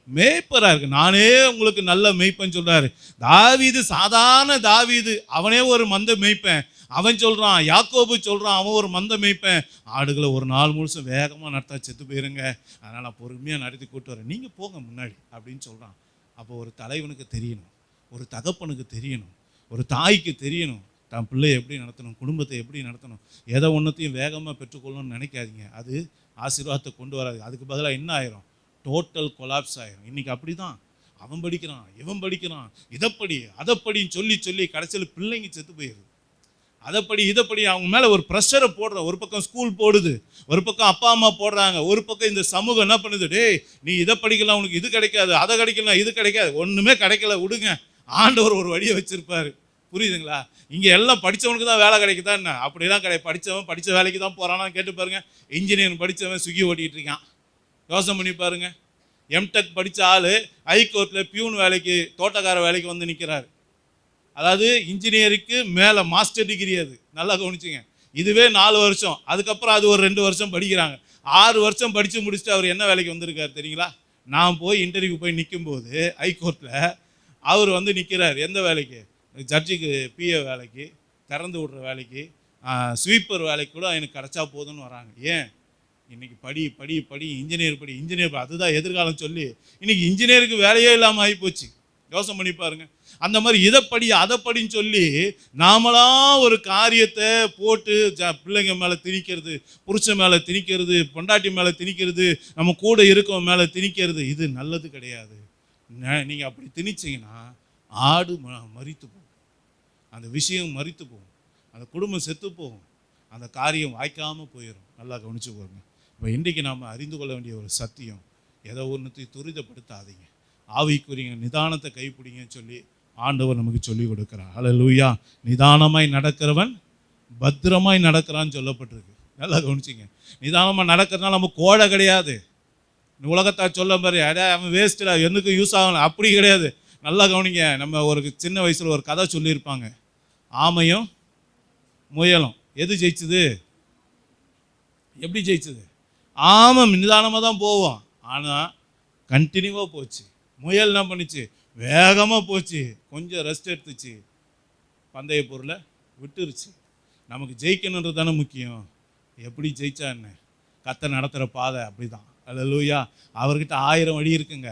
A: மேய்ப்பரா இருக்கு, நானே உங்களுக்கு நல்ல மேய்ப்பன் சொல்றாரு. தாவீது சாதாரண தாவீது, அவனே ஒரு மந்த மேய்ப்பன். அவன் சொல்றான், யாக்கோபு சொல்றான், அவன் ஒரு மந்த மேய்ப்பேன், ஆடுகளை ஒரு நாள் முழுசும் வேகமாக நடத்தா செத்து போயிருங்க, அதனால் நான் பொறுமையாக நடத்தி கூட்டு வரேன், நீங்கள் போங்க முன்னாடி அப்படின்னு சொல்கிறான். அப்போ ஒரு தலைவனுக்கு தெரியணும், ஒரு தகப்பனுக்கு தெரியணும், ஒரு தாய்க்கு தெரியணும், தான் பிள்ளையை எப்படி நடத்தணும், குடும்பத்தை எப்படி நடத்தணும். எதை ஒன்றத்தையும் வேகமாக பெற்றுக்கொள்ளணும்னு நினைக்காதீங்க, அது ஆசீர்வாதத்தை கொண்டு வராது. அதுக்கு பதிலாக என்ன ஆயிரும், டோட்டல் கொலாப்ஸ் ஆயிரும். இன்றைக்கி அப்படி தான், அவன் படிக்கிறான், இவன் படிக்கிறான், இதைப்படி அதைப்படின்னு சொல்லி கடைசியில் பிள்ளைங்க செத்து போயிடுது. அதைப்படி இதைப்படி அவங்க மேலே ஒரு ப்ரெஷரை போடுற, ஒரு பக்கம் ஸ்கூல் போடுது, ஒரு பக்கம் அப்பா அம்மா போடுறாங்க, ஒரு பக்கம் இந்த சமூகம் என்ன பண்ணுது, டேய் நீ இதை படிக்கலாம், உனக்கு இது கிடைக்காது, அதை கிடைக்கலாம், இது கிடைக்காது, ஒன்றுமே கிடைக்கல, விடுங்க, ஆண்டவர் ஒரு வழியை வச்சுருப்பார். புரியுதுங்களா? இங்கே எல்லாம் படித்தவனுக்கு தான் வேலை கிடைக்குதா என்ன, அப்படிலாம் கிடையாது. படித்தவன் படித்த வேலைக்கு தான் போகிறானா கேட்டு பாருங்க. இன்ஜினியரிங் படித்தவன் ஸ்விக்கி ஓட்டிகிட்டு இருக்கான், யோசனை பண்ணி பாருங்க. எம்டெக் படித்த ஆள் ஹைகோர்ட்டில் பியூன் வேலைக்கு, தோட்டக்கார வேலைக்கு வந்து நிற்கிறாரு. அதாவது இன்ஜினியருக்கு மேலே மாஸ்டர் டிகிரி, அது நல்லா கவனிச்சுங்க. இதுவே 4 வருஷம், அதுக்கப்புறம் அது ஒரு 2 வருஷம் படிக்கிறாங்க. 6 வருஷம் படித்து முடிச்சுட்டு அவர் என்ன வேலைக்கு வந்திருக்காரு தெரியுங்களா? நான் போய் இன்டர்வியூ போய் நிற்கும்போது ஹைகோர்ட்டில் அவர் வந்து நிற்கிறார். எந்த வேலைக்கு? ஜட்ஜுக்கு பிஏ வேலைக்கு, திறந்து விடுற வேலைக்கு, ஸ்வீப்பர் வேலைக்கு கூட எனக்கு கிடச்சா போதுன்னு வராங்க. ஏன்? இன்றைக்கி படி இன்ஜினியர் அதுதான் எதிர்காலம் சொல்லி இன்றைக்கி இன்ஜினியருக்கு வேலையே இல்லாமல் ஆகிப்போச்சு. யோசனை பண்ணி பாருங்க. அந்த மாதிரி இதைப்படி அதைப்படின்னு சொல்லி நாமளாம் ஒரு காரியத்தை போட்டு பிள்ளைங்க மேலே திணிக்கிறது, புருஷன் மேலே திணிக்கிறது, பொண்டாட்டி மேலே திணிக்கிறது, நம்ம கூட இருக்கவங்க மேலே திணிக்கிறது, இது நல்லது கிடையாது. நீங்கள் அப்படி திணிச்சிங்கன்னா ஆடு மரித்து போகும், அந்த விஷயம் மரித்து போகும், அந்த குடும்பம் செத்து போகும், அந்த காரியம் வாய்க்காமல் போயிடும். நல்லா கவனிச்சு போங்க. இப்போ இன்றைக்கி நாம் அறிந்து கொள்ள வேண்டிய ஒரு சத்தியம், ஏதோ ஒன்றுத்தையும் துரிதப்படுத்தாதீங்க, ஆவிக்குரிய நிதானத்தை கைப்பிடிங்கன்னு சொல்லி ஆண்டவர் நமக்கு சொல்லி கொடுக்குறார். ஹல்லேலூயா. நிதானமாய் நடக்கிறவன் பத்திரமாய் நடக்கிறான்னு சொல்லப்பட்டிருக்கு. நல்லா கவனிச்சிங்க. நிதானமாக நடக்கிறதுனால நம்ம கோழை கிடையாது. உலகத்தா சொல்ல மாதிரி அவன் வேஸ்ட்டா என்னுக்கும் யூஸ் ஆகலாம், அப்படி கிடையாது. நல்லா கவனிங்க. நம்ம ஒரு சின்ன வயசில் ஒரு கதை சொல்லியிருப்பாங்க, ஆமையும் முயலும். எது ஜெயிச்சுது? எப்படி ஜெயிச்சுது? ஆமை நிதானமாக தான் போவோம், ஆனால் கண்டினியூவாக போச்சு. முயல் என்ன பண்ணிச்சு? வேகமாக போச்சு, கொஞ்சம் ரெஸ்ட் எடுத்துச்சு, பந்தய பொருளை விட்டுருச்சு. நமக்கு ஜெயிக்கணுன்றது தானே முக்கியம். எப்படி ஜெயிச்சா என்ன? கர்த்தர் நடத்துகிற பாதை அப்படி தான். அல்லேலூயா. அவர்கிட்ட 1000 வழி இருக்குங்க.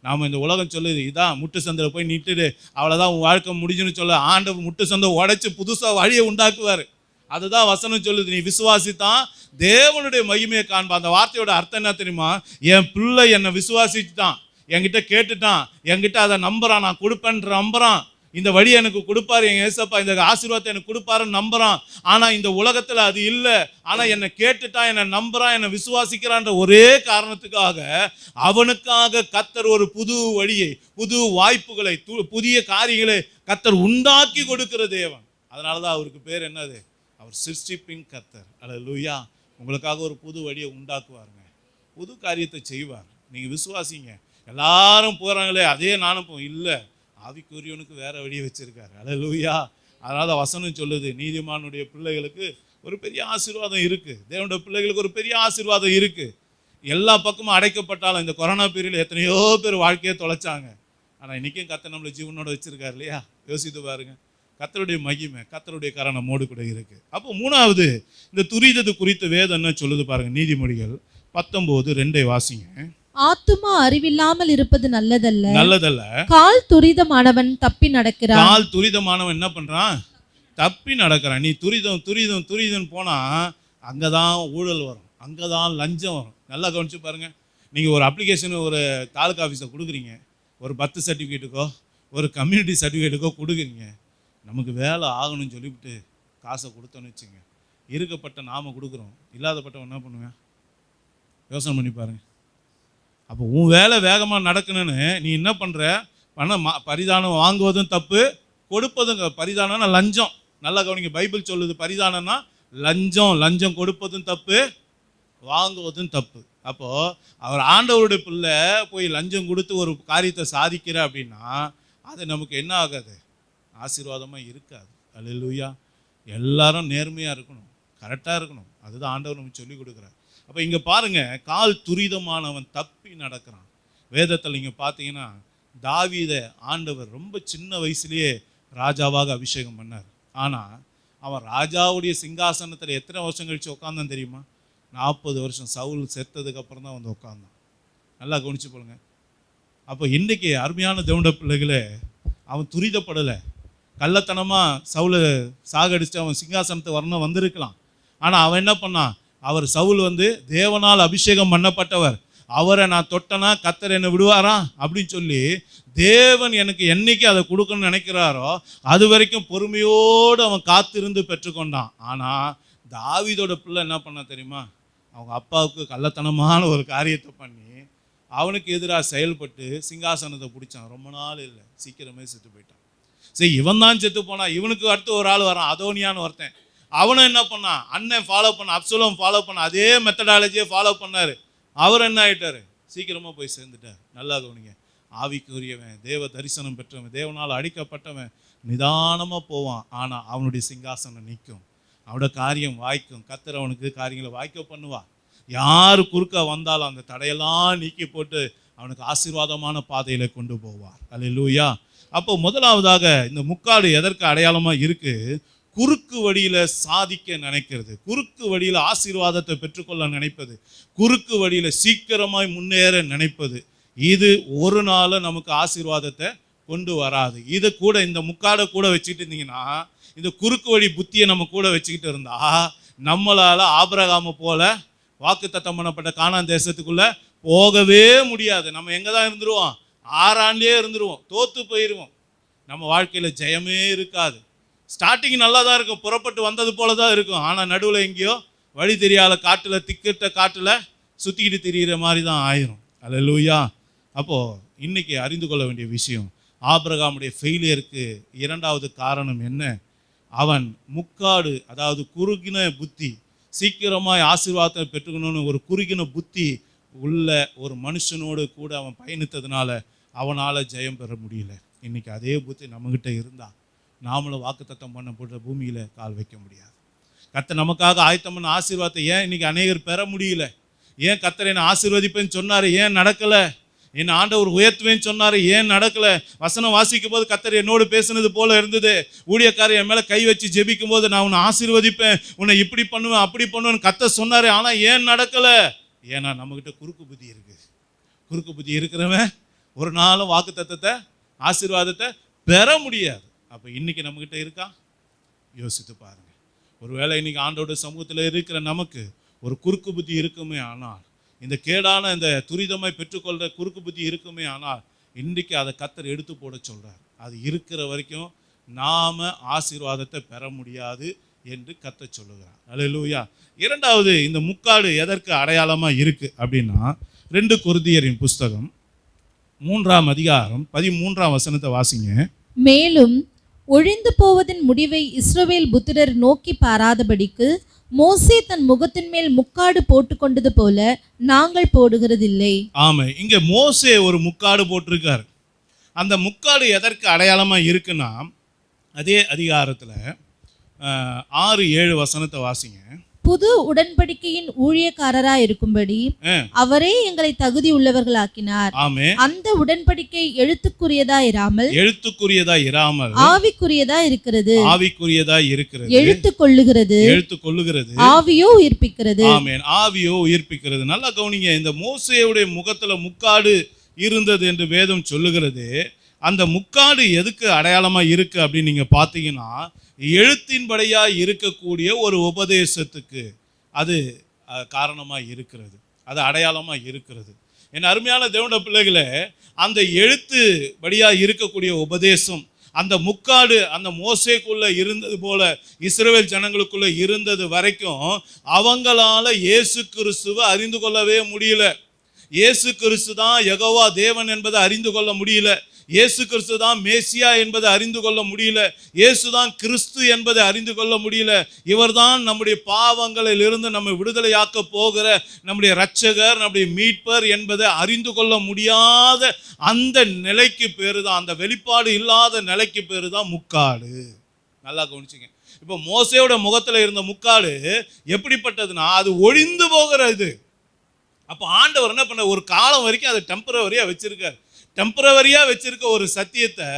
A: நாம் இந்த உலகம் சொல்லுது, இதான் முட்டு சந்தையில் போய் நிட்டுடு அவ்வளோதான் உன் வாழ்க்கை முடிஞ்சுன்னு சொல்ல. ஆண்டவர் முட்டு சந்தை உடைச்சி புதுசாக வழியை உண்டாக்குவார். அதுதான் வசனம் சொல்லுது. நீ விசுவாசித்தான் தேவனுடைய மகிமையை காண்பா. அந்த வார்த்தையோட அர்த்தம் என்ன தெரியுமா? என் பிள்ளை என்னை விசுவாசிச்சுட்டான், என்கிட்ட கேட்டுட்டான், என்கிட்ட அதை நம்புறான், நான் கொடுப்பேன்ற நம்புறான், இந்த வழி எனக்கு கொடுப்பாரு என் ஏசப்பா, இந்த ஆசீர்வாதத்தை எனக்கு கொடுப்பாருன்னு நம்புறான். ஆனால் இந்த உலகத்தில் அது இல்லை. ஆனால் என்னை கேட்டுட்டான், என்னை நம்புறான், என்னை விசுவாசிக்கிறான்ற ஒரே காரணத்துக்காக அவனுக்காக கர்த்தர் ஒரு புது வழியை, புது வாய்ப்புகளை, புதிய காரியங்களை கர்த்தர் உண்டாக்கி கொடுக்கிற தேவன். அதனால தான் அவருக்கு பேர் என்னது? அவர் சிருஷ்டிப்பின் கர்த்தர். அல்லேலூயா. உங்களுக்காக ஒரு புது வழியை உண்டாக்குவாருங்க, புது காரியத்தை செய்வார். நீங்கள் விசுவாசிங்க. எல்லாரும் போகிறாங்களே அதே நானும் போ இல்லை, ஆவிக்குரியவனுக்கு வேற வழியை வச்சிருக்காரு. அல்லேலூயா. அதனால வசனம் சொல்லுது, நீதிமானுடைய பிள்ளைகளுக்கு ஒரு பெரிய ஆசீர்வாதம் இருக்கு, தேவனுடைய பிள்ளைகளுக்கு ஒரு பெரிய ஆசீர்வாதம் இருக்கு. எல்லா பக்கமும் அடைக்கப்பட்டாலும் இந்த கொரோனா பீரியடில் எத்தனையோ பேர் வாழ்க்கையை தொலைச்சாங்க. ஆனால் இன்றைக்கும் கர்த்தர் நம்மளை ஜீவனோட வச்சிருக்காரு இல்லையா? யோசித்து பாருங்க. கர்த்தருடைய மகிமை, கர்த்தருடைய கரம் நம்மோடு கூட இருக்கு. அப்போ மூணாவது இந்த துரிதது குறித்த வேதம் என்ன சொல்லுது பாருங்க. நீதிமொழிகள் 19:2 வாசிங்க.
B: ஆத்துமா அறிவில்லாமல் இருப்பது நல்லதல்ல,
A: நல்லதல்ல.
B: கால் துரிதமானவன் தப்பி நடக்கிறான். கால்
A: துரிதமானவன் என்ன பண்றான்? தப்பி நடக்கிறான். நீ துரிதம் துரிதம் துரிதம் போனா அங்கதான் ஊழல் வரும், அங்கதான் லஞ்சம் வரும். நல்லா கவனிச்சு பாருங்க. நீங்க ஒரு அப்ளிகேஷன் ஒரு தாலுகா ஆஃபீஸில் கொடுக்குறீங்க, ஒரு 10 சர்டிஃபிகேட்டுக்கோ ஒரு கம்யூனிட்டி சர்டிஃபிகேட்டுக்கோ கொடுக்குறீங்க. நமக்கு வேலை ஆகணும்னு சொல்லிவிட்டு காசை கொடுத்தோன்னு வச்சுங்க, இருக்கப்பட்ட நாம கொடுக்குறோம், இல்லாதப்பட்டவன் என்ன பண்ணுவேன்? யோசனை பண்ணி பாருங்க. அப்போ உன் வேலை வேகமாக நடக்கணும்னு நீ என்ன பண்ணுற? பணம் பரிதானம் வாங்குவதும் தப்பு, கொடுப்பதும். பரிதானம்னா லஞ்சம். நல்லா கவனிங்க. பைபிள் சொல்லுது பரிதானம்னா லஞ்சம். லஞ்சம் கொடுப்பதும் தப்பு, வாங்குவதும் தப்பு. அப்போது அவர் ஆண்டவருடைய பிள்ளை போய் லஞ்சம் கொடுத்து ஒரு காரியத்தை சாதிக்கிற அப்படின்னா அது நமக்கு என்ன ஆகாது? ஆசீர்வாதமாக இருக்காது. அல்லேலூயா. எல்லாரும் நேர்மையாக இருக்கணும், கரெக்டாக இருக்கணும். அதுதான் ஆண்டவர் நமக்கு சொல்லி கொடுக்குறார். அப்போ இங்கே பாருங்கள், கால் துரிதமானவன் தப்பி நடக்கிறான். வேதத்தில் நீங்கள் பார்த்தீங்கன்னா தாவீதை ஆண்டவர் ரொம்ப சின்ன வயசுலேயே ராஜாவாக அபிஷேகம் பண்ணார். ஆனால் அவன் ராஜாவுடைய சிங்காசனத்தில் எத்தனை வருஷம் கழித்து உட்காந்தான் தெரியுமா? 40 வருஷம். சவுல் செத்ததுக்கு அப்புறம் தான் வந்து உட்காந்தான். நல்லா கவனிச்சு போலுங்க. அப்போ இன்றைக்கி அருமையான தேவனுடைய பிள்ளைகளே, அவன் துரிதப்படலை. கள்ளத்தனமாக சவுலை சாகடிச்சு அவன் சிங்காசனத்தை வரணும் வந்திருக்கலாம். ஆனால் அவன் என்ன பண்ணான்? அவர் சவுல் வந்து தேவனால் அபிஷேகம் பண்ணப்பட்டவர், அவரை நான் தொட்டனா கர்த்தர் என்னை விடுவாரா அப்படின்னு சொல்லி தேவன் எனக்கு என்னைக்கு அதை கொடுக்கணும்னு நினைக்கிறாரோ அது வரைக்கும் பொறுமையோடு அவன் காத்திருந்து பெற்றுக்கொண்டான். ஆனால் தாவீதோட பிள்ளை என்ன பண்ண தெரியுமா? அவங்க அப்பாவுக்கு கள்ளத்தனமான ஒரு காரியத்தை பண்ணி அவனுக்கு எதிராக செயல்பட்டு சிங்காசனத்தை பிடிச்சான். ரொம்ப நாள் இல்லை, சீக்கிரமே செத்து போயிட்டான். சரி, இவன் தான் செத்து போனான். இவனுக்கு அடுத்து ஒரு ஆள் வரான், அதோனியான்னு ஒருத்தன். அவனை என்ன பண்ணான்? அண்ணன் ஃபாலோ பண்ண, அப்சலோம் ஃபாலோ பண்ண, அதே மெத்தடாலஜியை ஃபாலோ பண்ணார். அவர் என்ன ஆகிட்டார்? சீக்கிரமாக போய் சேர்ந்துட்டார். நல்லா கவனிங்க. ஆவிக்குரியவன், தேவ தரிசனம் பெற்றவன், தேவனால் அடிக்கப்பட்டவன் நிதானமாக போவான். ஆனால் அவனுடைய சிங்காசனம் நிற்கும், அவனோட காரியம் வாய்க்கும். கர்த்தர் அவனுக்கு காரியங்களை வாய்க்க பண்ணுவா. யார் குறுக்க வந்தாலும் அந்த தடையெல்லாம் நீக்கி போட்டு அவனுக்கு ஆசீர்வாதமான பாதையில் கொண்டு போவார். அல்லேலூயா. அப்போ முதலாவதாக இந்த முக்காடு எதற்கு அடையாளமாக இருக்குது? குறுக்கு வழியில் சாதிக்க நினைக்கிறது, குறுக்கு வழியில் ஆசீர்வாதத்தை பெற்றுக்கொள்ள நினைப்பது, குறுக்கு வழியில் சீக்கிரமாய் முன்னேற நினைப்பது. இது ஒரு நாள் நமக்கு ஆசீர்வாதத்தை கொண்டு வராது. இது கூட இந்த முக்காடை கூட வச்சுக்கிட்டு இருந்தீங்கன்னா, இந்த குறுக்கு வழி புத்தியை நம்ம கூட வச்சுக்கிட்டு இருந்தா நம்மளால் ஆபிரகாமை போல வாக்குத்தத்தம் பண்ணப்பட்ட கானான் தேசத்துக்குள்ளே போகவே முடியாது. நம்ம எங்கே தான் இருந்துருவோம்? 6 ஆண்டுலேயே இருந்துருவோம், தோற்று போயிடுவோம். நம்ம வாழ்க்கையில் ஜெயமே இருக்காது. ஸ்டார்டிங் நல்லா தான் இருக்கும், புறப்பட்டு வந்தது போல தான் இருக்கும். ஆனால் நடுவில் எங்கேயோ வழி தெரியாத காட்டில், திக்கிட்ட காட்டில் சுற்றிக்கிட்டு திரிகிற மாதிரி தான் ஆயிரும். அல்லேலூயா. அப்போது இன்னைக்கு அறிந்து கொள்ள வேண்டிய விஷயம், ஆபிரகாமுடைய ஃபெயிலியருக்கு இரண்டாவது காரணம் என்ன? அவன் முக்காடு, அதாவது குறுகின புத்தி, சீக்கிரமாய் ஆசீர்வாதத்தை பெற்றுக்கணும்னு ஒரு குறுகின புத்தி உள்ள ஒரு மனுஷனோடு கூட அவன் பயணித்ததுனால அவனால் ஜெயம் பெற முடியல. இன்னைக்கு அதே புத்தி நம்மகிட்ட இருந்தால் நாமளும் வாக்குத்தத்தம் பண்ண போட்ட பூமியில் கால் வைக்க முடியாது. கர்த்தர் நமக்காக ஆயத்தம் பண்ண ஆசீர்வாதத்தை ஏன் இன்னைக்கு அநேகர் பெற முடியல? ஏன் கர்த்தர் என்னை ஆசீர்வதிப்பேன்னு சொன்னார், ஏன் நடக்கலை? என் ஆண்டவர் உயர்த்துவேன்னு சொன்னார், ஏன் நடக்கலை? வசனம் வாசிக்கும் போது கர்த்தர் என்னோடு பேசுனது போல இருந்தது. ஊழியக்காரர் என் மேலே கை வச்சு ஜெபிக்கும் போது நான் உன்னை ஆசீர்வதிப்பேன், உன்னை இப்படி பண்ணுவேன் அப்படி பண்ணுவேன்னு கர்த்தர் சொன்னார். ஆனால் ஏன் நடக்கலை? ஏன்னா நம்மகிட்ட குறுக்கு புத்தி இருக்குது. குறுக்கு புத்தி இருக்கிறவன் ஒரு நாளும் வாக்கு தத்தத்தை ஆசீர்வாதத்தை பெற முடியாது. அப்போ இன்னைக்கு நம்மகிட்ட இருக்கா? யோசித்து பாருங்க. ஒருவேளை இன்னைக்கு ஆண்டோட சமூகத்தில் இருக்கிற நமக்கு ஒரு குறுக்கு புத்தி இருக்குமே ஆனால், இந்த கேடான இந்த துரிதமாய் பெற்றுக்கொள்கிற குறுக்கு புத்தி இருக்குமே ஆனால், இன்றைக்கு அதை கர்த்தர் எடுத்து போட சொல்கிறார். அது இருக்கிற வரைக்கும் நாம் ஆசீர்வாதத்தை பெற முடியாது என்று கர்த்தர் சொல்லுகிறார். அல்லேலூயா. இரண்டாவது, இந்த முக்காடு எதற்கு அடையாளமாக இருக்குது அப்படின்னா, 2 கொரிந்தியரின் புஸ்தகம் 3ஆம் அதிகாரம் 13ஆம் வசனத்தை வாசிங்க.
B: மேலும் ஒழிந்து போவதின் முடிவை இஸ்ரவேல் புத்திரர் நோக்கி பாராதபடிக்கு மோசே தன் முகத்தின் மேல் முக்காடு போட்டு கொண்டது போல நாங்கள் போடுகிறதில்லை.
A: ஆமா, இங்க மோசே ஒரு முக்காடு போட்டிருக்கார். அந்த முக்காடு எதற்கு அடையாளமா இருக்குன்னா, அதே அதிகாரத்துல 6-7 வசனத்தை வாசிங்க.
B: புது உடன்படிக்கையின் ஊழியக்காரராய் இருக்கும்படி அவரே எங்களை தகுதி உள்ளவர்களாக்கினார். அந்த உடன்படிக்கை எழுத்துக்குரியதா இராமல் ஆவிக்குரியதா இருக்கிறது.
A: எழுத்துக்கொள்ளுகிறது.
B: ஆவியோ உயிர்ப்பிக்கிறது.
A: ஆமென். ஆவியோ உயிர்ப்பிக்கிறது. நல்லா கவனிங்க. இந்த மோசேயுடைய முகத்துல முக்காடு இருந்தது என்று வேதம் சொல்லுகிறது. அந்த முக்காடு எதுக்கு அடையாளமா இருக்கு அப்படின்னு நீங்க பார்த்தீங்கன்னா, எழுத்தின்படியா இருக்கக்கூடிய ஒரு உபதேசத்துக்கு அது காரணமாக இருக்கிறது, அது அடையாளமாக இருக்கிறது. என் அருமையான தேவனுடைய பிள்ளைகளே, அந்த எழுத்துபடியாக இருக்கக்கூடிய உபதேசம், அந்த முக்காடு அந்த மோசேக்குள்ள இருந்தது போல இஸ்ரவேல் ஜனங்களுக்குள்ள இருந்தது வரைக்கும் அவங்களால இயேசு கிறிஸ்துவை அறிந்து கொள்ளவே முடியல. இயேசு கிறிஸ்து தான் யெகோவா தேவன் என்பதை அறிந்து கொள்ள முடியல. இயேசு கிறிஸ்து தான் மேசியா என்பதை அறிந்து கொள்ள முடியல. இயேசு தான் கிறிஸ்து என்பதை அறிந்து கொள்ள முடியல. இவர்தான் நம்முடைய பாவங்களில் இருந்து நம்ம விடுதலையாக்க போகிற நம்முடைய இரட்சகர், நம்முடைய மீட்பர் என்பதை அறிந்து கொள்ள முடியாத அந்த நிலைக்கு பேரு தான், அந்த வெளிப்பாடு இல்லாத நிலைக்கு பேரு தான் முக்காடு. நல்லா கவனிச்சுங்க. இப்போ மோசேயோட முகத்துல இருந்த முக்காடு எப்படிப்பட்டதுன்னா, அது ஒழிந்து போகிற இது. அப்போ ஆண்டவர் என்ன பண்ண, ஒரு காலம் வரைக்கும் அதை டெம்பரவரியா வச்சிருக்காரு. டெம்பரவரியாக வச்சிருக்க ஒரு சத்தியத்தை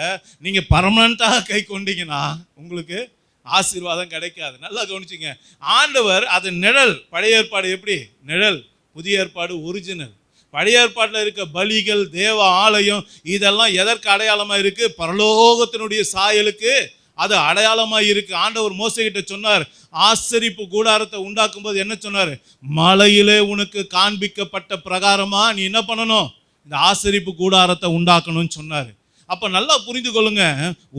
A: நீங்கள் பர்மனண்ட்டாக கை கொண்டீங்கன்னா உங்களுக்கு ஆசீர்வாதம் கிடைக்காது. நல்லா கவனிச்சிங்க. ஆண்டவர் அது நிழல். பழைய ஏற்பாடு எப்படி நிழல், புதிய ஏற்பாடு ஒரிஜினல். பழைய ஏற்பாட்டில் இருக்க பலிகள், தேவ ஆலயம், இதெல்லாம் எதற்கு அடையாளமாக இருக்குது? பரலோகத்தினுடைய சாயலுக்கு அது அடையாளமாக இருக்குது. ஆண்டவர் மோசேகிட்ட சொன்னார், ஆசரிப்பு கூடாரத்தை உண்டாக்கும் போது என்ன சொன்னார்? மலையிலே உனக்கு காண்பிக்கப்பட்ட பிரகாரமா நீ என்ன பண்ணணும்? இந்த ஆசரிப்பு கூடாரத்தை உண்டாக்கணும்னு சொன்னார். அப்போ நல்லா புரிந்து கொள்ளுங்க,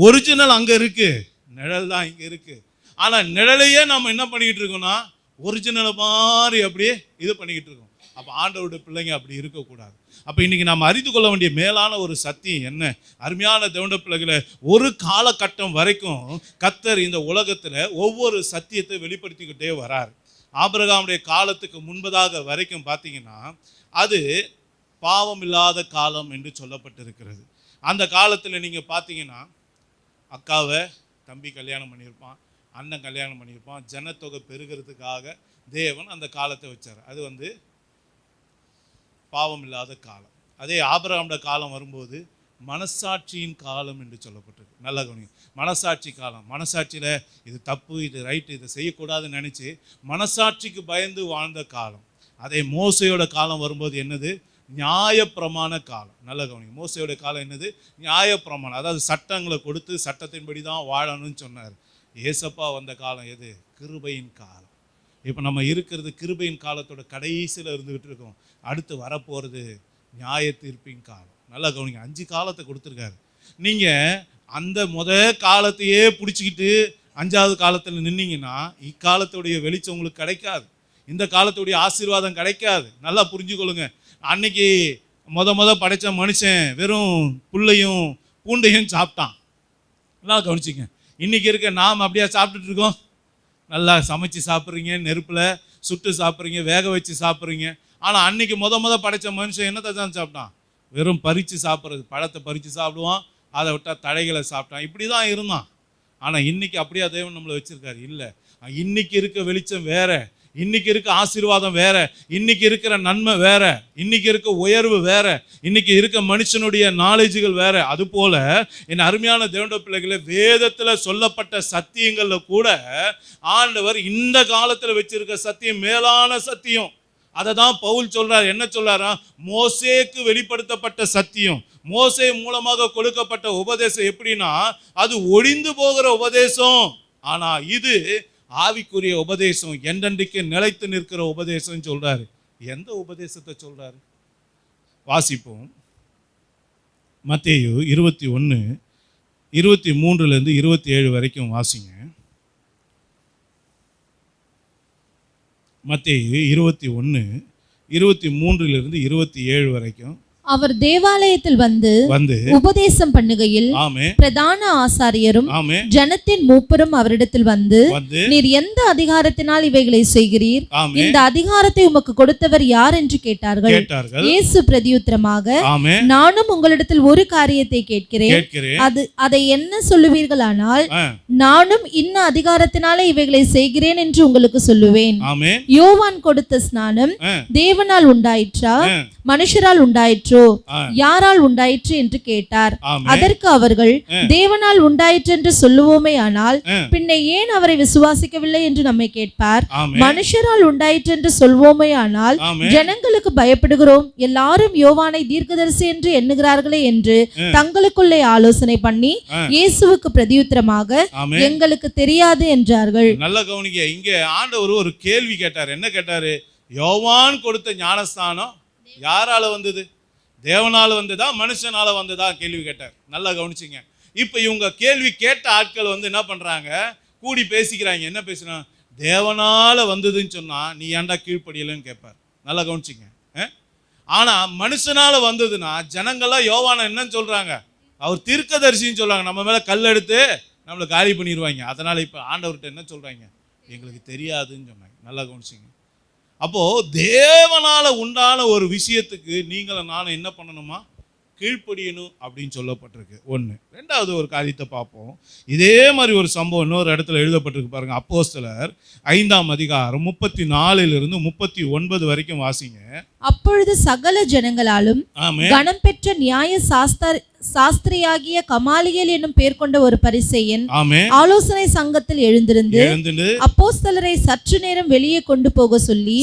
A: ஒரிஜினல் அங்கே இருக்கு, நிழல் தான் இங்கே இருக்கு. ஆனால் நிழலையே நம்ம என்ன பண்ணிக்கிட்டு இருக்கோம்னா, ஒரிஜினல் மாதிரி அப்படியே இது பண்ணிக்கிட்டு இருக்கோம். அப்போ ஆண்டவருடைய பிள்ளைங்க அப்படி இருக்கக்கூடாது. அப்போ இன்னைக்கு நாம் அறிந்து கொள்ள வேண்டிய மேலான ஒரு சத்தியம் என்ன? அருமையான தேவனுடைய பிள்ளைகளை, ஒரு காலகட்டம் வரைக்கும் கர்த்தர் இந்த உலகத்தில் ஒவ்வொரு சத்தியத்தை வெளிப்படுத்திக்கிட்டே வரார். ஆபிரகாமுடைய காலத்துக்கு முன்பதாக வரைக்கும் பார்த்தீங்கன்னா, அது பாவம் இல்லாத காலம் என்று சொல்லப்பட்டிருக்கிறது. அந்த காலத்தில் நீங்கள் பார்த்தீங்கன்னா, அக்காவை தம்பி கல்யாணம் பண்ணியிருப்பான், அண்ணன் கல்யாணம் பண்ணியிருப்பான். ஜனத்தொகை பெருகிறதுக்காக தேவன் அந்த காலத்தை வச்சார். அது பாவம் இல்லாத காலம். அதே ஆபிரகாமுடைய காலம் வரும்போது மனசாட்சியின் காலம் என்று சொல்லப்பட்டிருக்கு. நல்லா கவனிங்க. மனசாட்சி காலம். மனசாட்சியில் இது தப்பு, இது ரைட்டு, இதை செய்யக்கூடாதுன்னு நினச்சி மனசாட்சிக்கு பயந்து வாழ்ந்த காலம். அதே மோசையோட காலம் வரும்போது என்னது? நியாயப்பிரமாண காலம். நல்ல கவனிங்க. மோசையோட காலம் என்னது? நியாயப்பிரமாணம். அதாவது சட்டங்களை கொடுத்து சட்டத்தின்படி தான் வாழணும்னு சொன்னார். ஏசப்பா வந்த காலம் எது? கிருபையின் காலம். இப்போ நம்ம இருக்கிறது கிருபையின் காலத்தோட கடைசியில் இருந்துகிட்டு இருக்கோம். அடுத்து வரப்போகிறது நியாய தீர்ப்பின் காலம். நல்லா கவனிங்க. 5 காலத்தை கொடுத்துருக்காரு. நீங்கள் அந்த காலத்தையே பிடிச்சிக்கிட்டு 5ஆவது காலத்தில் நின்னீங்கன்னா இக்காலத்துடைய வெளிச்சம் உங்களுக்கு கிடைக்காது, இந்த காலத்துடைய ஆசீர்வாதம் கிடைக்காது. நல்லா புரிஞ்சுக்கொள்ளுங்க. அன்னைக்கு முத படைச்ச மனுஷன் வெறும் புல்லையும் பூண்டையும் சாப்பிட்டான். நல்லா கவனிச்சிங்க. இன்னைக்கு இருக்க நாம் அப்படியே சாப்பிட்டுட்டு இருக்கோம். நல்லா சமைச்சு சாப்பிட்றீங்க, நெருப்பில் சுட்டு சாப்பிட்றீங்க, வேக வச்சு சாப்பிட்றீங்க. ஆனால் அன்னைக்கு முத படைச்ச மனுஷன் என்னத்தை தான் சாப்பிட்டான்? வெறும் பறித்து சாப்பிட்றது, பழத்தை பறித்து சாப்பிடுவான், அதை விட்டால் தழைகளை சாப்பிட்டான். இப்படி தான் இருந்தான். ஆனால் இன்னைக்கு அப்படியே தேவன் நம்மளை வச்சிருக்காரு? இல்லை. இன்னைக்கு இருக்க வெளிச்சம் வேற, இன்னைக்கு இருக்க ஆசீர்வாதம் வேற, இன்னைக்கு இருக்கிற நன்மை வேற, இன்னைக்கு இருக்க உயர்வு வேற, இன்னைக்கு இருக்க மனுஷனுடைய நாலேஜுகள் வேற. அது போல என் அருமையான தேவனுடைய பிள்ளைகளே, வேதத்துல சொல்லப்பட்ட சத்தியங்கள்ல கூட ஆண்டவர் இந்த காலத்துல வச்சிருக்க சத்தியம் மேலான சத்தியம். அதை தான் பவுல் சொல்றார். என்ன சொல்றாரா? மோசேக்கு வெளிப்படுத்தப்பட்ட சத்தியம், மோசே மூலமாக கொடுக்கப்பட்ட உபதேசம் எப்படின்னா அது ஒழிந்து போகிற உபதேசம். ஆனா இது ஆவிக்குரிய உபதேசம், என்றென்றைக்கு நிலைத்து நிற்கிற உபதேசம் சொல்றாரு. எந்த உபதேசத்தை சொல்றாரு? வாசிப்போம். மத்தேயு 21 23 27 வரைக்கும் வாசிங்க. மத்தேயு 21 23 27 வரைக்கும்.
B: அவர் தேவாலயத்தில் வந்து உபதேசம் பண்ணுகையில் பிரதான ஆசாரியரும் ஜனத்தின் மூப்பரும் அவரிடத்தில் வந்து, நீர் எந்த அதிகாரத்தினால் இவைகளை செய்கிறீர்? இந்த அதிகாரத்தை உமக்கு கொடுத்தவர் யார் என்று கேட்டார்கள். இயேசு பிரதியுத்தரமாக, நானும் உங்களிடத்தில் ஒரு காரியத்தை கேட்கிறேன், அதை என்ன சொல்லுவீர்களானால் நானும் இன்ன அதிகாரத்தினாலே இவைகளை செய்கிறேன் என்று உங்களுக்கு சொல்லுவேன். யோவான் கொடுத்த ஸ்நானம் தேவனால் உண்டாயிற்றா மனுஷரால் உண்டாயிற்றோ, யாரால் உண்டாயிற்று என்று கேட்டார். அதற்கு அவர்கள், தேவனால் உண்டாயிற்று என்று சொல்லுவோமே ஆனால் பின்ன ஏன் அவரை விசுவாசிக்கவில்லை என்று நம்மை கேட்பார். மனுஷரால் உண்டாயிற்று என்று சொல்வோமே ஆனால் ஜனங்களுக்கு பயப்படுகிறோம், எல்லாரும் யோவானை தீர்க்கதரிசி என்று எண்ணுகிறார்களே என்று தங்களுக்குள்ளே ஆலோசனை பண்ணி இயேசுவுக்கு பிரதியுத்தரமாக, எங்களுக்கு தெரியாது என்றார்கள்.
A: நல்ல கவனிங்க. இங்க ஆண்டவர் ஒரு கேள்வி கேட்டார். என்ன கேட்டாரு? யோவான் கொடுத்த ஞானஸ்தானம் யாரால வந்தது? தேவனால வந்ததா மனுஷனால வந்ததா? கேள்வி கேட்டார். நல்லா கவனிச்சிங்க. இப்போ இவங்க கேள்வி கேட்ட ஆட்கள் என்ன பண்றாங்க? கூடி பேசிக்கிறாங்க. என்ன பேசுனா? தேவனால வந்ததுன்னு சொன்னா நீ ஏன்டா கீழ்ப்படியலன்னு கேட்பார். நல்லா கவனிச்சிங்க. ஆனா மனுஷனால வந்ததுன்னா ஜனங்கள்லாம் யோவான என்னன்னு சொல்றாங்க? அவர் தீர்க்கதரிசின்னு சொல்றாங்க. நம்ம மேல கல் எடுத்து நம்மளை காலி பண்ணிடுவாங்க. அதனால இப்ப ஆண்டவர்கிட்ட என்ன சொல்றாங்க? எங்களுக்கு தெரியாதுன்னு சொன்னாங்க. நல்லா கவனிச்சிங்க. அப்போ தேவனால உண்டான ஒரு விஷயத்துக்கு நீங்களும் நானும் என்ன பண்ணணுமா? கீழ்ப்படியணும் அப்படின்னு சொல்லப்பட்டிருக்கு. ஒன்று. ரெண்டாவது ஒரு காரியத்தை பார்ப்போம். இதே மாதிரி ஒரு சம்பவம் இன்னொரு இடத்துல எழுதப்பட்டிருக்கு பாருங்க. அப்போஸ்தலர் 5ஆம் அதிகாரம் 34 39 வரைக்கும் வாசிங்க.
B: அப்பொழுது சகல ஜனங்களாலும் கனம் பெற்ற நியாய சாஸ்திரியாகிய கமாலியேல் என்னும் பேர் கொண்ட ஒரு பரிசேயன் ஆலோசனை சங்கத்தில் எழுந்திருந்து அப்போஸ்தலரை சற்று நேரம் வெளியே கொண்டு போக சொல்லி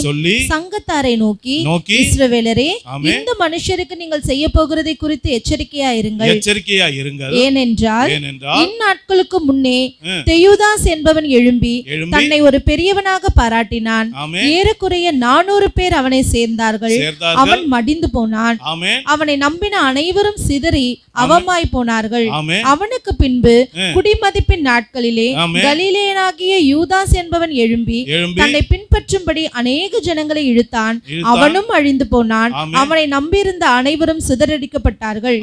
B: சங்கத்தாரை நோக்கி, இஸ்ரவேலரே, இந்த மனுஷருக்கு நீங்கள் செய்ய போகிறதை குறித்து எச்சரிக்கையாயிருங்கள். ஏனென்றால் இந்நாட்களுக்கு முன்னே தெயுதாஸ் என்பவன் எழும்பி தன்னை ஒரு பெரியவனாக பாராட்டினான். ஏறக்குறைய 400 பேர் அவனை சேர்ந்தார்கள். அவன் மடிந்து போனான். அவனை நம்பின அனைவரும் சிதறி அவமாய் போனார்கள். அவனுக்கு பின்பு குடிமதிப்பின் நாட்களிலே கலிலேயனாகிய யூதாஸ் என்பவன் எழும்பி தன்னை பின்பற்றும்படி அநேக ஜனங்களை இழுத்தான். அவனும் அழிந்து போனான். அவனை நம்பியிருந்த அனைவரும் சிதறடிக்கப்பட்டார்கள்.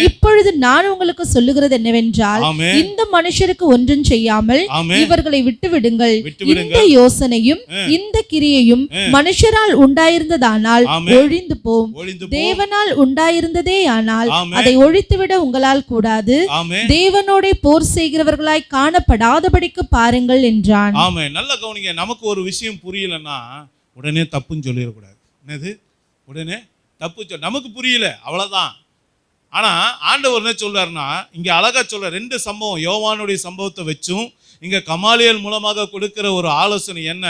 B: இப்பொழுது நான் உங்களுக்கு சொல்லுகிறது என்னவென்றால், இந்த மனுஷருக்கு ஒன்றும் செய்யாமல் இவர்களை விட்டுவிடுங்கள். இந்த யோசனையும் இந்த கிரியையும் மனுஷரால் உண்டாயிருந்ததானால் ஒழிந்து போம். தேவனால் உண்டாயிருந்ததே ஆனால் அதை ஒழித்துவிட உங்களால் கூடாது. தேவனோட போர் செய்கிறவர்களாய் காணப்படாதபடிக்கு பாருங்கள் என்றான்.
A: ஆமே. நல்ல கவனிங்க. நமக்கு ஒரு விஷயம் புரியலன்னா உடனே தப்புன்னு சொல்லிடக்கூடாது. என்னது? உடனே தப்பு நமக்கு புரியல, அவ்வளவுதான். ஆனா ஆண்டவர் என்ன சொல்றாருன்னா, இங்க அழகா சொல்ற 2 சம்பவம், யோவானுடைய சம்பவத்தை வச்சும் இங்க கமாலியேல் மூலமாக கொடுக்கிற ஒரு ஆலோசனை என்ன?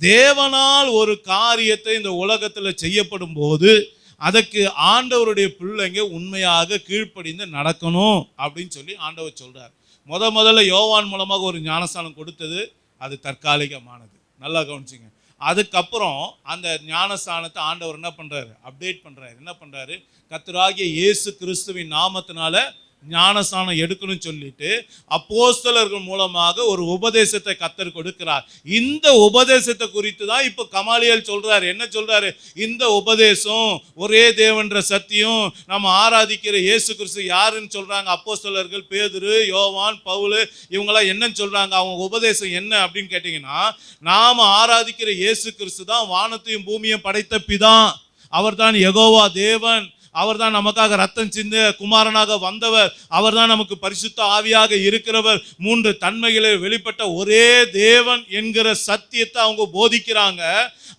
A: தேவனால் ஒரு காரியத்தை இந்த உலகத்துல செய்யப்படும் போது அதற்கு ஆண்டவருடைய பிள்ளைங்க உண்மையாக கீழ்ப்படிந்து நடக்கணும் அப்படின்னு சொல்லி ஆண்டவர் சொல்றார். முதல்ல யோவான் மூலமாக ஒரு ஞானஸ்தானம் கொடுத்தது அது தற்காலிகமானது. நல்லா கவனிச்சிங்க. அதுக்கப்புறம் அந்த ஞானஸ்தானத்தை ஆண்டவர் என்ன பண்றாரு? அப்டேட் பண்றாரு. என்ன பண்றாரு? கர்த்தராகிய இயேசு கிறிஸ்துவின் நாமத்தினால ஞானஸ்நானம் எடுக்கணும்னு சொல்லிட்டு அப்போஸ்தலர்கள் மூலமாக ஒரு உபதேசத்தை கர்த்தர் கொடுக்கிறார். இந்த உபதேசத்தை குறித்து தான் இப்போ கமாலியேல் சொல்றாரு. என்ன சொல்றாரு? இந்த உபதேசம் ஒரே தேவன்ற சத்தியம், நம்ம ஆராதிக்கிற இயேசு கிறிஸ்து யாருன்னு சொல்றாங்க அப்போஸ்தலர்கள் பேதுரு, யோவான், பவுல், இவங்கெல்லாம் என்னன்னு சொல்றாங்க? அவங்க உபதேசம் என்ன அப்படின்னு கேட்டீங்கன்னா, நாம ஆராதிக்கிற இயேசு கிறிஸ்து தான் வானத்தையும் பூமியையும் படைத்த பிதா, அவர்தான் யெகோவா தேவன், அவர்தான் நமக்காக ரத்தம் சிந்த குமாரனாக வந்தவர், அவர்தான் நமக்கு பரிசுத்த ஆவியாக இருக்கிறவர், 3 தன்மைகளை வெளிப்பட்ட ஒரே தேவன் என்கிற சத்தியத்தை அவங்க போதிக்கிறாங்க.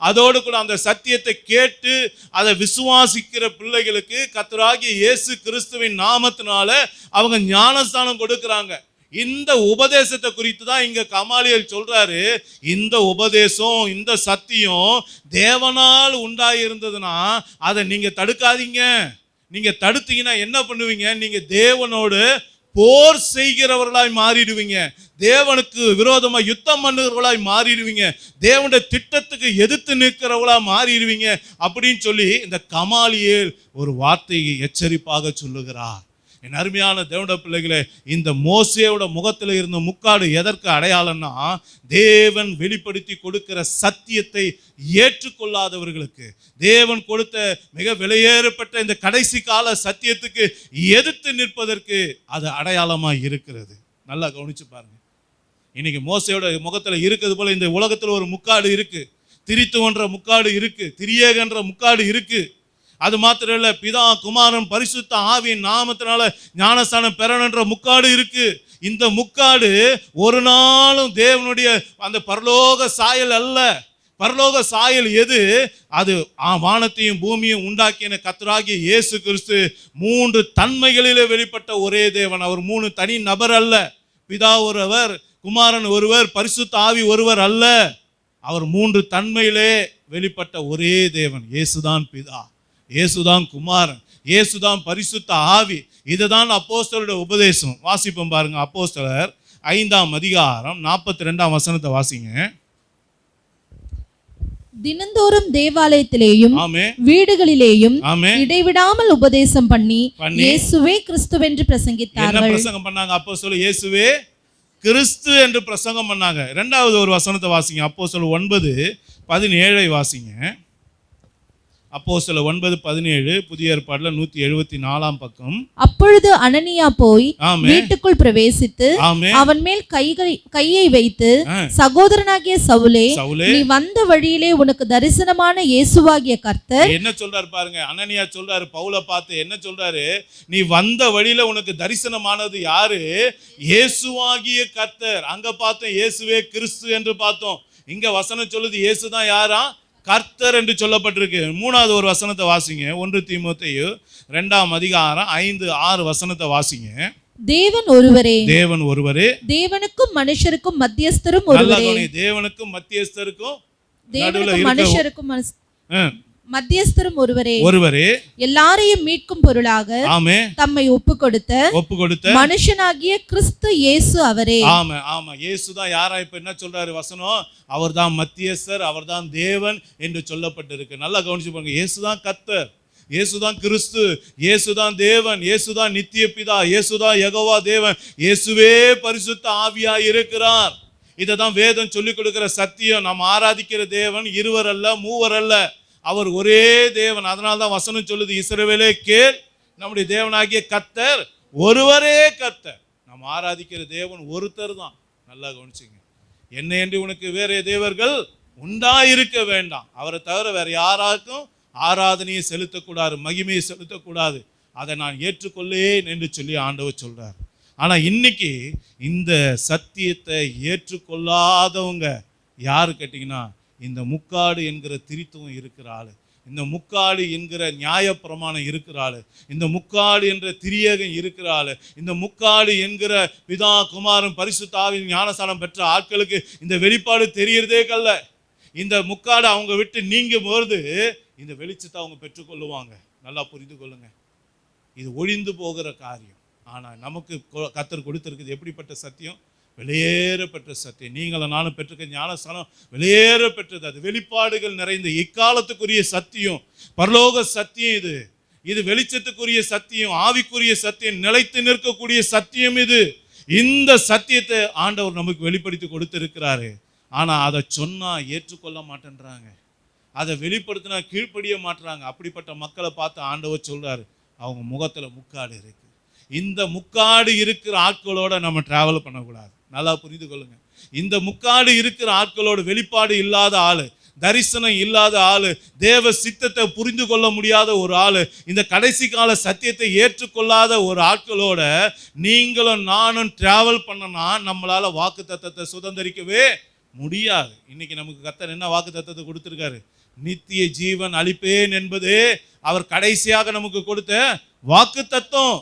A: அதோடு கூட அந்த சத்தியத்தை கேட்டு அதை விசுவாசிக்கிற பிள்ளைகளுக்கு கர்த்தராகிய இயேசு கிறிஸ்துவின் நாமத்தினால அவங்க ஞானஸ்தானம் கொடுக்கிறாங்க. இந்த உபதேசத்தை குறித்து தான் இங்க கமாலியேல் சொல்றாரு. இந்த உபதேசம், இந்த சத்தியம் தேவனால் உண்டாயிருந்ததுன்னா அதை நீங்க தடுக்காதீங்க. நீங்க தடுத்தீங்கன்னா என்ன பண்ணுவீங்க? நீங்க தேவனோடு போர் செய்கிறவர்களாய் மாறிடுவீங்க, தேவனுக்கு விரோதமா யுத்தம் பண்ணுகிறவர்களாய் மாறிடுவீங்க, தேவனுடைய திட்டத்துக்கு எதிர்த்து நிற்கிறவர்களா மாறிடுவீங்க அப்படின்னு சொல்லி இந்த கமாலியேல் ஒரு வார்த்தையை எச்சரிப்பாக சொல்லுகிறார். என் அருமையான தேவனுடைய பிள்ளைகளே, இந்த மோசேயோட முகத்தில் இருந்த முக்காடு எதற்கு அடையாளம்னா, தேவன் வெளிப்படுத்தி கொடுக்கிற சத்தியத்தை ஏற்றுக்கொள்ளாதவர்களுக்கு, தேவன் கொடுத்த மிக விலையேறப்பட்ட இந்த கடைசி கால சத்தியத்துக்கு எதிர்த்து நிற்பதற்கு அது அடையாளமாக இருக்கிறது. நல்லா கவனிச்சு பாருங்க. இன்னைக்கு மோசேயோட முகத்தில் இருக்கிறது போல இந்த உலகத்தில் ஒரு முக்காடு இருக்கு. திரித்துவன்ற முக்காடு இருக்கு, திரியேகன்ற முக்காடு இருக்கு. அது மாத்திரம் இல்ல, பிதா குமாரன் பரிசுத்த ஆவியின் நாமத்தினால ஞானஸ்தானம் பெறணுன்ற முக்காடு இருக்கு. இந்த முக்காடு ஒரு நாளும் தேவனுடைய அந்த பரலோக சாயல் அல்ல. பரலோக சாயல் எது? அது வானத்தையும் பூமியும் உண்டாக்கின கர்த்தராகிய இயேசு கிறிஸ்து 3 தன்மைகளிலே வெளிப்பட்ட ஒரே தேவன். அவர் 3 தனி நபர் அல்ல. பிதா ஒருவர், குமாரன் ஒருவர், பரிசுத்த ஆவி ஒருவர் அல்ல. அவர் 3 தன்மையிலே வெளிப்பட்ட ஒரே தேவன். இயேசுதான் பிதா, இயேசுதான் குமாரன், இயேசுதான் பரிசுத்த ஆவி. இதுதான் அப்போஸ்தலருடைய உபதேசம். வாசிப்போம் பாருங்க. அப்போஸ்தலர் 5ஆம் அதிகாரம் 42ஆம் வசனத்தை வாசிங்க.
B: தினந்தோறும் தேவாலயத்திலேயும் வீடுகளிலேயும் இடைவிடாமல் உபதேசம் பண்ணி இயேசுவே கிறிஸ்துவென்று பிரசங்கித்தார்கள்.
A: என்ன பிரசங்கம் பண்ணாங்க? அப்போஸ்தலர் இயேசுவே கிறிஸ்து என்று பிரசங்கம் பண்ணாங்க. 2வது ஒரு வசனத்தை வாசிங்க. அப்போஸ்தலர் 9:17 வாசிங்க. அப்போஸ்தலர் 9:17 புதிய ஏற்பாடுல 174ஆம் பக்கம்.
B: அப்பொழுது அனனியா போய் வீட்டுக்குள் பிரவேசித்து அவன் மேல் கையை வைத்து, சகோதரனாகிய சவுலே, நீ வந்த வழியிலே உனக்கு தரிசனமான இயேசுவாகிய கர்த்தர்.
A: என்ன சொல்றாரு பாருங்க. அனனியா சொல்றாரு பவுலை பார்த்து, என்ன சொல்றாரு? நீ வந்த வழியில உனக்கு தரிசனமானது யாரு? இயேசுவாகிய கர்த்தர். அங்க பார்த்தோம் இயேசுவே கிறிஸ்து என்று பார்த்தோம். இங்க வசனம் சொல்லுது இயேசுதான் யாரா? கர்த்தர் என்று சொல்லப்பட்டிருக்கு. 3வது ஒரு வசனத்தை வாசிங்க. 1 தீமோத்தேயு 2ஆம் அதிகாரம் 5-6 வசனத்தை வாசிங்க.
B: தேவன் ஒருவரே,
A: தேவன் ஒருவரே,
B: தேவனுக்கும் மனுஷருக்கும் மத்தியஸ்தரும் ஒருவரே.
A: தேவனுக்கும் மத்தியஸ்தருக்கும்,
B: தேவனுக்கும் மனுஷருக்கும் மத்தியஸ்தரும் ஒருவரே, எல்லாரையும் மீட்கும் பொருளாக தம்மை ஒப்புக்கொடுத்த மனுஷனாகிய கிறிஸ்து இயேசு அவரே.
A: ஆமா ஆமா, இயேசுதான். யாரா? இப்ப என்ன சொல்றாரு வசனம்? அவர்தான் மத்தியஸ்தர், அவர்தான் தேவன் என்று சொல்லப்பட்டிருக்கு. நல்லா கவனிச்சு பாருங்க. இயேசுதான் கர்த்தர், இயேசுதான் கிறிஸ்து, இயேசுதான் தேவன், இயேசுதான் நித்திய பிதா, இயேசுதான் யெகோவா தேவன், இயேசுவே பரிசுத்த ஆவியாய் இருக்கிறார். இதைதான் வேதம் சொல்லிக் கொடுக்கிற சத்தியம். நாம் ஆராதிக்கிற தேவன் இருவர் அல்ல, மூவர் அல்ல, அவர் ஒரே தேவன். அதனால தான் வசனம் சொல்லுது, இஸ்ரவேலே கேள், நம்முடைய தேவனாகிய கர்த்தர் ஒருவரே கர்த்தர். நாம் ஆராதிக்கிற தேவன் ஒருத்தர் தான். நல்லா கவனிச்சுங்க. என்ன என்று உனக்கு வேற தேவர்கள் உண்டாயிருக்க வேண்டாம். அவரை தவிர வேற யாராருக்கும் ஆராதனையை செலுத்தக்கூடாது, மகிமையை செலுத்தக்கூடாது. அதை நான் ஏற்றுக்கொள்ளேன் என்று சொல்லி ஆண்டவர் சொல்றார். ஆனா இன்னைக்கு இந்த சத்தியத்தை ஏற்றுக்கொள்ளாதவங்க யாரு கேட்டீங்கன்னா, இந்த முக்காடு என்கிற திரித்துவம் இருக்கிற ஆளு, இந்த முக்காடு என்கிற நியாயப்பிரமாணம் இருக்கிற ஆளு, இந்த முக்காடு என்ற திரியேகம் இருக்கிற ஆளு, இந்த முக்காடு என்கிற பிதா குமாரன் பரிசுத்த ஆவியின் ஞானஸ்நானம் பெற்ற ஆட்களுக்கு இந்த வெளிப்பாடு தெரியறதே கல்ல. இந்த முக்காடு அவங்க விட்டு நீங்கும் போது இந்த வெளிச்சத்தை அவங்க பெற்றுக்கொள்ளுவாங்க. நல்லா புரிந்து கொள்ளுங்க. இது ஒழிந்து போகிற காரியம். ஆனால் நமக்கு கர்த்தர் கொடுத்திருக்குது எப்படிப்பட்ட சத்தியம்? வெளியேறப்பெற்ற சத்தியம். நீங்களும் நானும் பெற்றுக்க ஞானஸ்நானம் வெளியேறப்பெற்றது. அது வெளிப்பாடுகள் நிறைந்த இக்காலத்துக்குரிய சத்தியம், பரலோக சத்தியம். இது இது வெளிச்சத்துக்குரிய சத்தியம், ஆவிக்குரிய சத்தியம், நிலைத்து நிற்கக்கூடிய சத்தியம். இது இந்த சத்தியத்தை ஆண்டவர் நமக்கு வெளிப்படுத்தி கொடுத்திருக்கிறாரு. ஆனா அதை சொன்னா ஏற்றுக்கொள்ள மாட்டேன்றாங்க, அதை வெளிப்படுத்தினா கீழ்ப்படிய மாட்டுறாங்க. அப்படிப்பட்ட மக்களை பார்த்து ஆண்டவர் சொல்றாரு, அவங்க முகத்துல முக்காடு இருக்கு. இந்த முக்காடு இருக்கிற ஆட்களோட நம்ம டிராவல் பண்ணக்கூடாது. நல்லா புரிந்து கொள்ளுங்க. இந்த முக்காடு இருக்கிற ஆட்களோட, வெளிப்பாடு இல்லாத ஆளு, தரிசனம் இல்லாத ஆளு, தேவ சித்தத்தை புரிந்து கொள்ள முடியாத ஒரு ஆளு, இந்த கடைசி கால சத்தியத்தை ஏற்றுக்கொள்ளாத ஒரு ஆட்களோட நீங்களும் நானும் டிராவல் பண்ணனா நம்மளால வாக்கு தத்தத்தை சுதந்திரிக்கவே முடியாது. இன்னைக்கு நமக்கு கர்த்தர் என்ன வாக்கு தத்தத்தை கொடுத்திருக்காரு? நித்திய ஜீவன் அளிப்பேன் என்பதே அவர் கடைசியாக நமக்கு கொடுத்த வாக்கு தத்தம்.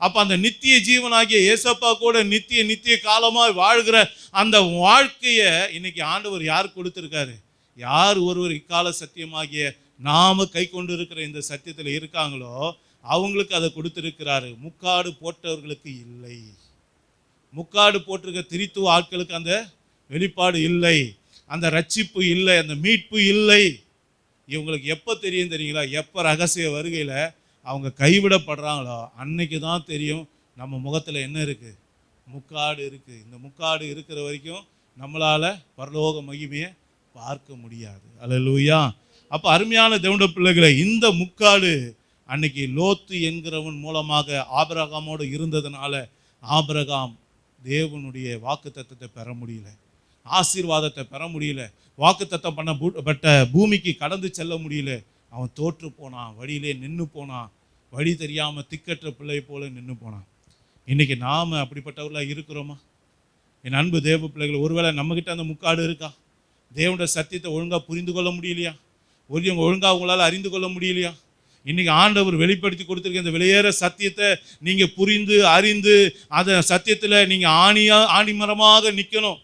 A: அப்ப அந்த நித்திய ஜீவனாகிய ஏசப்பா கூட நித்திய காலமாய் வாழ்கிற அந்த வாழ்க்கைய இன்னைக்கு ஆண்டவர் யார் கொடுத்திருக்காரு? யார் ஒருவர் இக்கால சத்தியமாகிய நாம கை கொண்டு இருக்கிற இந்த சத்தியத்தில் இருக்காங்களோ அவங்களுக்கு அதை கொடுத்திருக்கிறாரு. முக்காடு போட்டவர்களுக்கு இல்லை, முக்காடு போட்டிருக்க திரித்துவ ஆட்களுக்கு அந்த வெளிப்பாடு இல்லை, அந்த ரட்சிப்பு இல்லை, அந்த மீட்பு இல்லை. இவங்களுக்கு எப்போ தெரியும் தெரியுங்களா? எப்போ ரகசிய வருகையில் அவங்க கைவிடப்படுறாங்களோ அன்னைக்கு தான் தெரியும் நம்ம முகத்தில் என்ன இருக்குது, முக்காடு இருக்குது. இந்த முக்காடு இருக்கிற வரைக்கும் நம்மளால் பரலோக மகிமையை பார்க்க முடியாது. அல்லேலூயா. அப்போ அருமையான தேவனுடைய பிள்ளைகளை, இந்த முக்காடு அன்னைக்கு லோத்து என்கிறவன் மூலமாக ஆபிரகாமோடு இருந்ததுனால ஆபிரகாம் தேவனுடைய வாக்கு தத்தத்தை பெற முடியல, ஆசீர்வாதத்தை பெற முடியல, வாக்கு தத்தம் பண்ணப்பட்ட பூமிக்கு கடந்து செல்ல முடியல. அவன் தோற்று போனான், வழியிலே நின்று போனான், வழி தெரியாமல் திக்கற்ற பிள்ளை போல நின்று போனான். இன்னைக்கு நாம் அப்படிப்பட்டவர்களாக இருக்கிறோமா? என் அன்பு தேவ பிள்ளைகள், ஒருவேளை நம்மக்கிட்ட அந்த முக்காடு இருக்கா? தேவனுடைய சத்தியத்தை ஒழுங்காக புரிந்து கொள்ள முடியலையா? ஒழுங்காக உங்களால் அறிந்து கொள்ள முடியலையா? இன்னைக்கு ஆண்டவர் வெளிப்படுத்தி கொடுத்துருக்க இந்த வெளியேற சத்தியத்தை நீங்கள் புரிந்து அறிந்து அந்த சத்தியத்தில் நீங்கள் ஆணிமரமாக நிற்கணும்,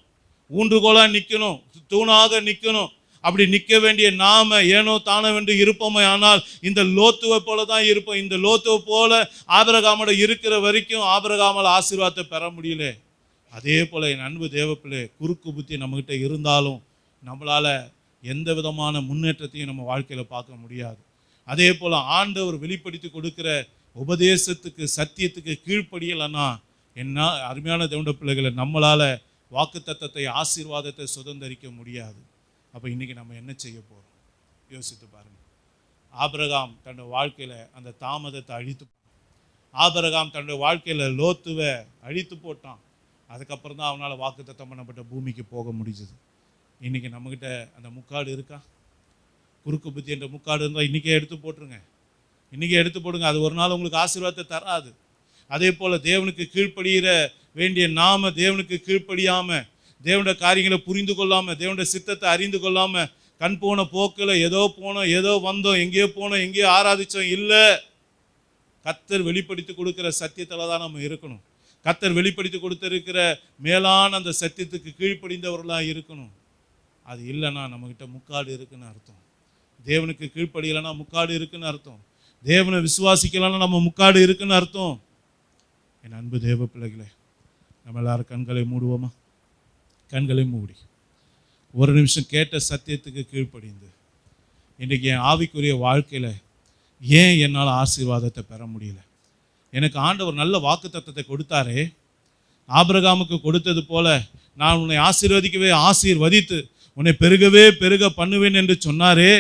A: ஊன்றுகோலாக நிற்கணும், தூணாக நிற்கணும். அப்படி நிற்க வேண்டிய நாம ஏனோ தானவென்று இருப்போமே, ஆனால் இந்த லோத்துவை போல தான் இருப்போம். இந்த லோத்துவை போல ஆபிரகாமோட இருக்கிற வரைக்கும் ஆபிரகாமால் ஆசீர்வாதத்தை பெற முடியல. அதே போல் என் அன்பு தேவப்பிள்ளை, குறுக்கு புத்தி நம்மகிட்ட இருந்தாலும் நம்மளால் எந்த விதமான முன்னேற்றத்தையும் நம்ம வாழ்க்கையில் பார்க்க முடியாது. அதே போல் ஆண்டவர் வெளிப்படுத்தி கொடுக்குற உபதேசத்துக்கு சத்தியத்துக்கு கீழ்ப்படியலைன்னா என்ன அருமையான தேவனுடைய பிள்ளைகளை, நம்மளால் வாக்கு தத்தத்தை ஆசீர்வாதத்தை சுதந்திரிக்க முடியாது. அப்போ இன்றைக்கி நம்ம என்ன செய்ய போகிறோம் யோசித்து பாருங்கள். ஆபிரகாம் தன்னுடைய வாழ்க்கையில் அந்த தாமதத்தை அழித்து, ஆபிரகாம் தன்னுடைய வாழ்க்கையில் லோத்துவை அழித்து போட்டான். அதுக்கப்புறம் தான் அவனால் வாக்கு தத்தம் பண்ணப்பட்ட பூமிக்கு போக முடிஞ்சது. இன்றைக்கி நம்மக்கிட்ட அந்த முக்காடு இருக்கா? குறுக்கு புத்தி என்ற முக்காடு இருந்தால் இன்றைக்கே எடுத்து போட்டுருங்க, இன்றைக்கே எடுத்து போடுங்க. அது ஒரு நாள் உங்களுக்கு ஆசீர்வாதத்தை தராது. அதே போல் தேவனுக்கு கீழ்ப்படுகிற வேண்டிய நாம தேவனுக்கு கீழ்ப்படியாமல், தேவனுடைய காரியங்களை புரிந்து கொள்ளாமல், தேவனுடைய சித்தத்தை அறிந்து கொள்ளாமல், கண் போன போக்கில் ஏதோ போனோம், ஏதோ வந்தோம், எங்கேயோ போனோம், எங்கேயோ ஆராதித்தோம். இல்லை, கர்த்தர் வெளிப்படுத்தி கொடுக்குற சத்தியத்தில் தான் நம்ம இருக்கணும். கர்த்தர் வெளிப்படுத்தி கொடுத்திருக்கிற மேலான அந்த சத்தியத்துக்கு கீழ்ப்படிந்தவர்களாக இருக்கணும். அது இல்லைன்னா நம்மக்கிட்ட முக்காடு இருக்குன்னு அர்த்தம். தேவனுக்கு கீழ்ப்படியலைன்னா முக்காடு இருக்குன்னு அர்த்தம். தேவனை விசுவாசிக்கலைன்னா நம்ம முக்காடு இருக்குன்னு அர்த்தம். என் அன்பு தேவ பிள்ளைகளே, நம்ம எல்லாரும் கண்களை மூடுவோமா? கண்களை மூடி ஒரு நிமிஷம் கேட்ட சத்தியத்துக்கு கீழ்ப்படிந்து, இன்றைக்கி என் ஆவிக்குரிய வாழ்க்கையில் ஏன் என்னால் ஆசீர்வாதத்தை பெற முடியல? எனக்கு ஆண்டவர் நல்ல வாக்கு தத்தத்தை கொடுத்தாரே, ஆபிரகாமுக்கு கொடுத்தது போல நான் உன்னை ஆசீர்வதித்து உன்னை பெருக பண்ணுவேன் என்று சொன்னாரே.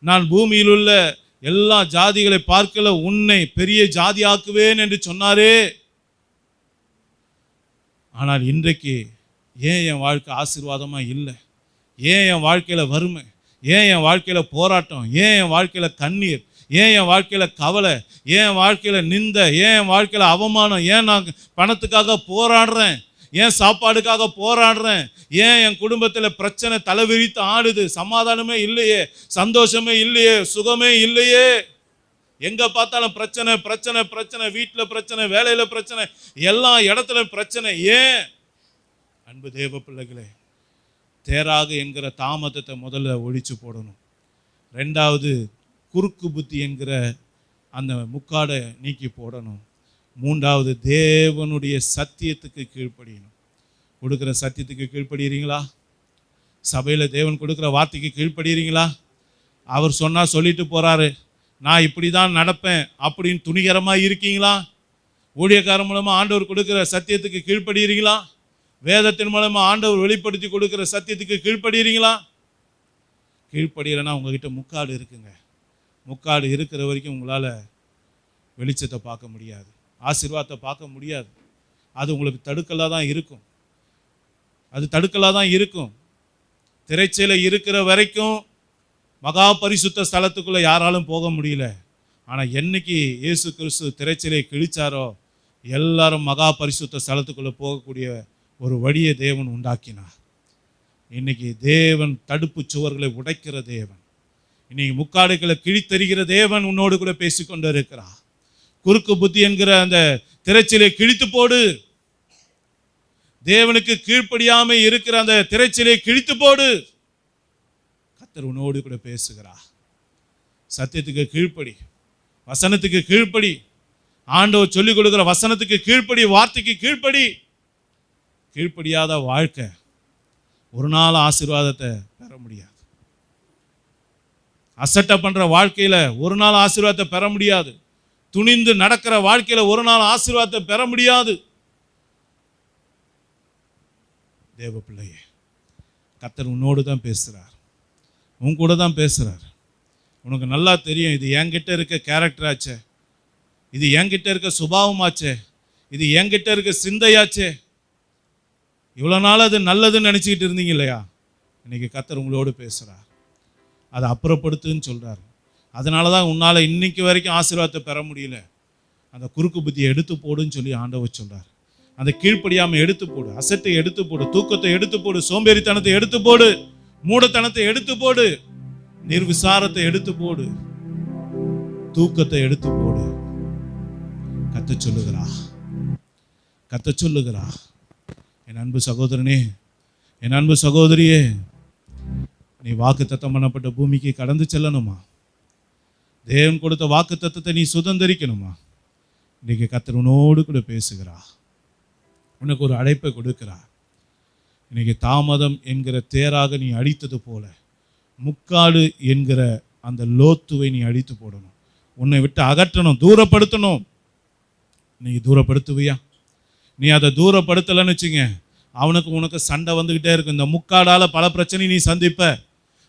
A: நான் பூமியில் உள்ள எல்லா ஜாதிகளை பார்க்கல உன்னை பெரிய ஜாதியாக்குவேன் என்று சொன்னாரே. ஆனால் இன்றைக்கு ஏன் என் வாழ்க்கை ஆசீர்வாதமாக இல்லை? ஏன் என் வாழ்க்கையில் வறுமை? ஏன் என் வாழ்க்கையில் போராட்டம்? ஏன் என் வாழ்க்கையில் கண்ணீர்? ஏன் என் வாழ்க்கையில் கவலை? ஏன் என் வாழ்க்கையில் நிந்தை? ஏன் என் வாழ்க்கையில் அவமானம்? ஏன் நான் பணத்துக்காக போராடுறேன்? ஏன் சாப்பாடுக்காக போராடுறேன்? ஏன் என் குடும்பத்தில் பிரச்சனை தலைவிரித்து ஆடுது? சமாதானமே இல்லையே, சந்தோஷமே இல்லையே, சுகமே இல்லையே. எங்கே பார்த்தாலும் பிரச்சனை பிரச்சனை பிரச்சனை, வீட்டில் பிரச்சனை, வேலையில் பிரச்சனை, எல்லா இடத்துல பிரச்சனை. ஏன்? அன்பு தேவ பிள்ளைகளே, தேராக என்கிற தாமதத்தை முதல்ல ஒழிச்சு போடணும். ரெண்டாவது, குறுக்கு புத்தி என்கிற அந்த முக்காடை நீக்கி போடணும். மூன்றாவது, தேவனுடைய சத்தியத்துக்கு கீழ்ப்படியணும். கொடுக்குற சத்தியத்துக்கு கீழ்ப்படுகிறீங்களா? சபையில் தேவன் கொடுக்குற வார்த்தைக்கு கீழ்ப்படுகிறீங்களா? அவர் சொன்னால் சொல்லிட்டு போகிறாரு, நான் இப்படி தான் நடப்பேன் அப்படின்னு துணிகரமாக இருக்கீங்களா? ஊழியக்காரன் மூலமாக ஆண்டவர் கொடுக்குற சத்தியத்துக்கு கீழ்ப்படுகிறீங்களா? வேதத்தின் மூலமாக ஆண்டவர் வெளிப்படுத்தி கொடுக்குற சத்தியத்துக்கு கீழ்ப்படுகிறீங்களா? கீழ்ப்படியலைன்னா உங்ககிட்ட முக்காடு இருக்குங்க. முக்காடு இருக்கிற வரைக்கும் உங்களால் வெளிச்சத்தை பார்க்க முடியாது, ஆசீர்வாதத்தை பார்க்க முடியாது. அது உங்களுக்கு தடுக்கலாக தான் இருக்கும். அது தடுக்கலாக தான் இருக்கும். திரைச்சீலை இருக்கிற வரைக்கும் மகா பரிசுத்த ஸ்தலத்துக்குள்ளே யாராலும் போக முடியல. ஆனால் என்னைக்கு இயேசு கிறிஸ்து திரைச்சீலை கிழிச்சாரோ எல்லாரும் மகா பரிசுத்த ஸ்தலத்துக்குள்ளே போகக்கூடிய ஒரு வழியை தேவன் உண்டாக்கினார். இன்னைக்கு தேவன் தடுப்பு சுவர்களை உடைக்கிற தேவன், இன்னைக்கு முக்காடுகளை கிழித்தெறிகிற தேவன் உன்னோடு கூட பேசிக்கொண்டு இருக்கிறார். குறுக்கு புத்தி என்கிற அந்த திரைச்சீலை கிழித்து போடு. தேவனுக்கு கீழ்ப்படியாம இருக்கிற அந்த திரைச்சீலை கிழித்து போடு. கர்த்தர் உன்னோடு கூட பேசுகிறார். சத்தியத்துக்கு கீழ்ப்படி, வசனத்துக்கு கீழ்ப்படி, ஆண்டவர் சொல்லிக் கொடுக்கிற வசனத்துக்கு கீழ்ப்படி, வார்த்தைக்கு கீழ்ப்படி. கீழ்ப்படியாத வாழ்க்கை ஒரு நாள் ஆசீர்வாதத்தை பெற முடியாது. அசட்டை பண்ற வாழ்க்கையில ஒரு நாள் ஆசீர்வாதத்தை பெற முடியாது. துணிந்து நடக்கிற வாழ்க்கையில ஒரு நாள் ஆசீர்வாதத்தை பெற முடியாது. தேவ பிள்ளையே, கர்த்தர் உன்னோடு தான் பேசுறார், உன் கூட தான் பேசுறார். உனக்கு நல்லா தெரியும், இது என்கிட்ட இருக்க கேரக்டராச்சே, இது என்கிட்ட இருக்க சுபாவமாச்சே, இது என்கிட்ட இருக்க சிந்தையாச்சே. இவ்வளோ நாள் அது நல்லதுன்னு நினச்சிக்கிட்டு இருந்தீங்க இல்லையா? இன்னைக்கு கர்த்தர் உங்களோடு பேசுகிறார். அதை அப்புறப்படுத்துன்னு சொல்கிறார். அதனால தான் உன்னால் இன்னைக்கு வரைக்கும் ஆசீர்வாதத்தை பெற முடியல. அந்த குறுக்கு புத்தியை எடுத்து போடுன்னு சொல்லி ஆண்டவர் சொல்கிறார். அந்த கீழ்ப்படியாமல் எடுத்து போடு, அசட்டை எடுத்து போடு, தூக்கத்தை எடுத்து போடு, சோம்பேறித்தனத்தை எடுத்து போடு, மூடத்தனத்தை எடுத்து போடு, நிர்விசாரத்தை எடுத்து போடு, தூக்கத்தை எடுத்து போடு. கத்த சொல்லுகிறா, கத்த சொல்லுகிறா. என் அன்பு சகோதரனே, என் அன்பு சகோதரியே, நீ வாக்கு தத்தம் பண்ணப்பட்ட பூமிக்கு கடந்து செல்லணுமா? தேவன் கொடுத்த வாக்கு தத்தத்தை நீ சுதந்திரிக்கணுமா? இன்னைக்கு கர்த்தர் உன்னோடு கூட பேசுகிறா, உனக்கு ஒரு அழைப்பை கொடுக்கிறா. இன்னைக்கு தாமதம் என்கிற தேராக நீ அடித்தது போல முக்காடு என்கிற அந்த லோத்துவை நீ அடித்து போடணும். உன்னை விட்டு அகற்றணும், தூரப்படுத்தணும். நீ தூரப்படுத்துவியா? நீ அதை தூரப்படுத்தலைன்னு வச்சுங்க, அவனுக்கு உனக்கு சண்டை வந்துக்கிட்டே இருக்கும். இந்த முக்காடால் பல பிரச்சனை நீ சந்திப்ப.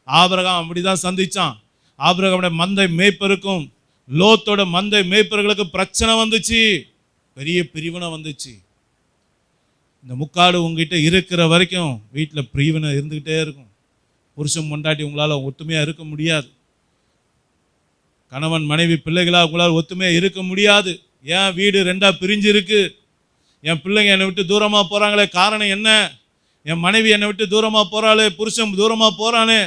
A: ஆபிரகாம் அப்படிதான் சந்திச்சான். ஆபிரகாமுடைய மந்தை மேய்ப்பருக்கும் லோத்தோட மந்தை மேய்ப்பர்களுக்கு பிரச்சனை வந்துச்சு, பெரிய பிரிவினை வந்துச்சு. இந்த முக்காடு உங்ககிட்ட இருக்கிற வரைக்கும் வீட்டில் பிரிவினை இருந்துக்கிட்டே இருக்கும். புருஷன் பொண்டாட்டி உங்களால் ஒத்துமையாக இருக்க முடியாது. கணவன் மனைவி பிள்ளைகளாக உங்களால் ஒத்துமையாக இருக்க முடியாது. ஏன் வீடு ரெண்டாக பிரிஞ்சு இருக்கு? என் பிள்ளைங்க என்னை விட்டு தூரமாக போகிறாங்களே, காரணம் என்ன? என் மனைவி என்னை விட்டு தூரமாக போகிறாளே, புருஷன் தூரமாக போகிறானே,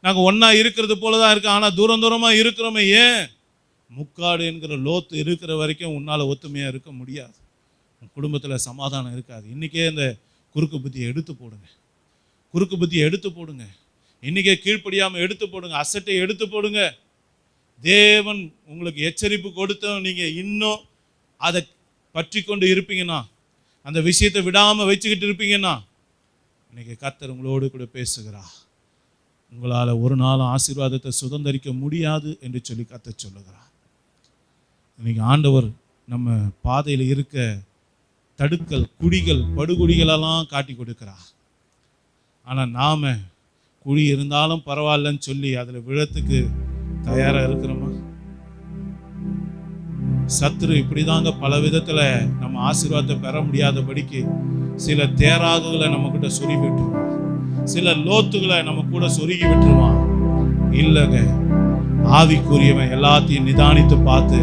A: நாங்கள் ஒன்றா இருக்கிறது போல தான் இருக்கோம், ஆனால் தூரம் தூரமாக இருக்கிறோமே. ஏன்? முக்காடு என்கிற லோத்து இருக்கிற வரைக்கும் உன்னால் ஒத்துமையாக இருக்க முடியாது. உன் குடும்பத்தில் சமாதானம் இருக்காது. இன்றைக்கே இந்த குறுக்கு புத்தியை எடுத்து போடுங்க, குறுக்கு புத்தியை எடுத்து போடுங்க. இன்றைக்கே கீழ்ப்படியாமல் எடுத்து போடுங்க, அசட்டை எடுத்து போடுங்க. தேவன் உங்களுக்கு எச்சரிப்பு கொடுத்த நீங்கள் இன்னும் அதை பற்றி கொண்டு இருப்பீங்கன்னா, அந்த விஷயத்தை விடாமல் வச்சுக்கிட்டு இருப்பீங்கன்னா, இன்னைக்கு கர்த்தர் உங்களோடு கூட பேசுகிறா. உங்களால் ஒரு நாள் ஆசீர்வாதத்தை சுதந்திரிக்க முடியாது என்று சொல்லி கர்த்தர் சொல்லுகிறார். இன்னைக்கு ஆண்டவர் நம்ம பாதையில் இருக்க தடுக்கல், குழிகள், படுகுழிகளெல்லாம் காட்டி கொடுக்கிறார். ஆனால் நாம் குழி இருந்தாலும் பரவாயில்லன்னு சொல்லி அதில் விழத்துக்கு தயாராக இருக்கிறோமா? சத்துரு இப்படிதாங்க பல விதத்தில் நம்ம ஆசீர்வாதத்தை பெற முடியாதபடிக்கு சில தேராகுகளை நம்ம கிட்ட சொருகி விட்டுருவான், சில லோத்துகளை நம்ம கூட சொருகி விட்டுருவான். இல்லைங்க, ஆவிக்குரியவன் எல்லாத்தையும் நிதானித்து பார்த்து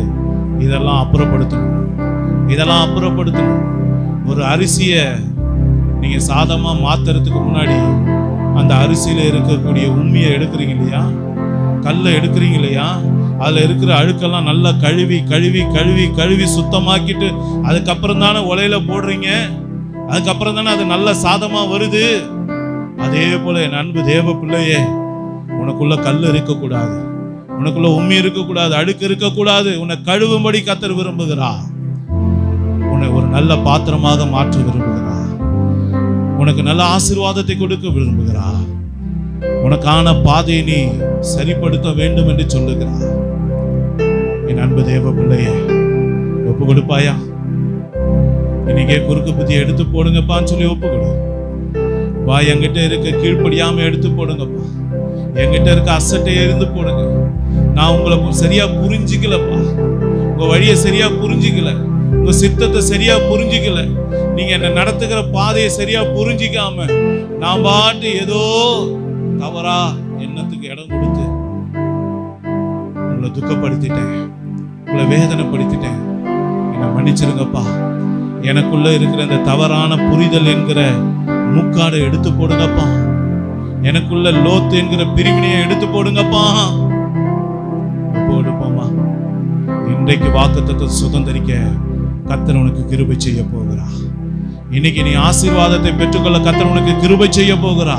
A: இதெல்லாம் அப்புறப்படுத்தணும், இதெல்லாம் அப்புறப்படுத்தணும். ஒரு அரிசியை நீங்கள் சாதமாக மாற்றுறதுக்கு முன்னாடி அந்த அரிசியில் இருக்கக்கூடிய உண்மையை எடுக்கிறீங்க இல்லையா, கல்லை எடுக்கிறீங்க இல்லையா, அதில் இருக்கிற அழுக்கெல்லாம் நல்லா கழுவி கழுவி கழுவி கழுவி சுத்தமாக்கிட்டு அதுக்கப்புறம் தானே உலையில போடுறீங்க, அதுக்கப்புறம் தானே அது நல்ல சாதமாக வருது. அதே போல என் அன்பு தேவ பிள்ளையே, உனக்குள்ள கல் இருக்கக்கூடாது, உனக்குள்ள உண்மை இருக்கக்கூடாது, அழுக்கு இருக்கக்கூடாது. உன்னை கழுவும்படி கர்த்தர் விரும்புகிறா. உன்னை ஒரு நல்ல பாத்திரமாக மாற்ற விரும்புகிறா. உனக்கு நல்ல ஆசீர்வாதத்தை கொடுக்க விரும்புகிறா. உனக்கான பாதையை நீ சரிப்படுத்த வேண்டும் என்று சொல்லுகிறார். அன்பு தேவ பிள்ளைய ஒப்பு கொடுப்பாயா? இன்னைக்கே குறுக்கு புத்தியை எடுத்து போடுங்கப்பான்னு சொல்லி ஒப்பு கொடு. வா, என்கிட்ட இருக்க கீழ்ப்படியாம எடுத்து போடுங்கப்பா. என்கிட்ட இருக்க அசட்டை இருந்து போடுங்க. நான் உங்களை சரியா புரிஞ்சிக்கலப்பா. உங்க வழியை சரியா புரிஞ்சிக்கல, உங்க சித்தத்தை சரியா புரிஞ்சிக்கல, நீங்க என்ன நடத்துகிற பாதையை சரியா புரிஞ்சிக்காம நான் பாட்டு ஏதோ தவறா எண்ணத்துக்கு இடம் கொடுத்து உங்களை துக்கப்படுத்திட்டேன், உங்களை வேதனைப்படுத்திட்டேன். என்னை மன்னிச்சிருங்கப்பா. எனக்குள்ள இருக்கிற இந்த தவறான புரிதல் என்கிற முக்காடை எடுத்து போடுங்கப்பா. எனக்குள்ள லோத்து என்கிற பிரிவினையை எடுத்து போடுங்கப்பா. போடுப்போமா. இன்றைக்கு வாக்குத்தத்தத்தை சுதந்தரிக்க கர்த்தர் உனக்கு கிருபை செய்ய போகிறா. இன்னைக்கு நீ ஆசீர்வாதத்தை பெற்றுக்கொள்ள கர்த்தர் உனக்கு கிருபை செய்ய போகிறா.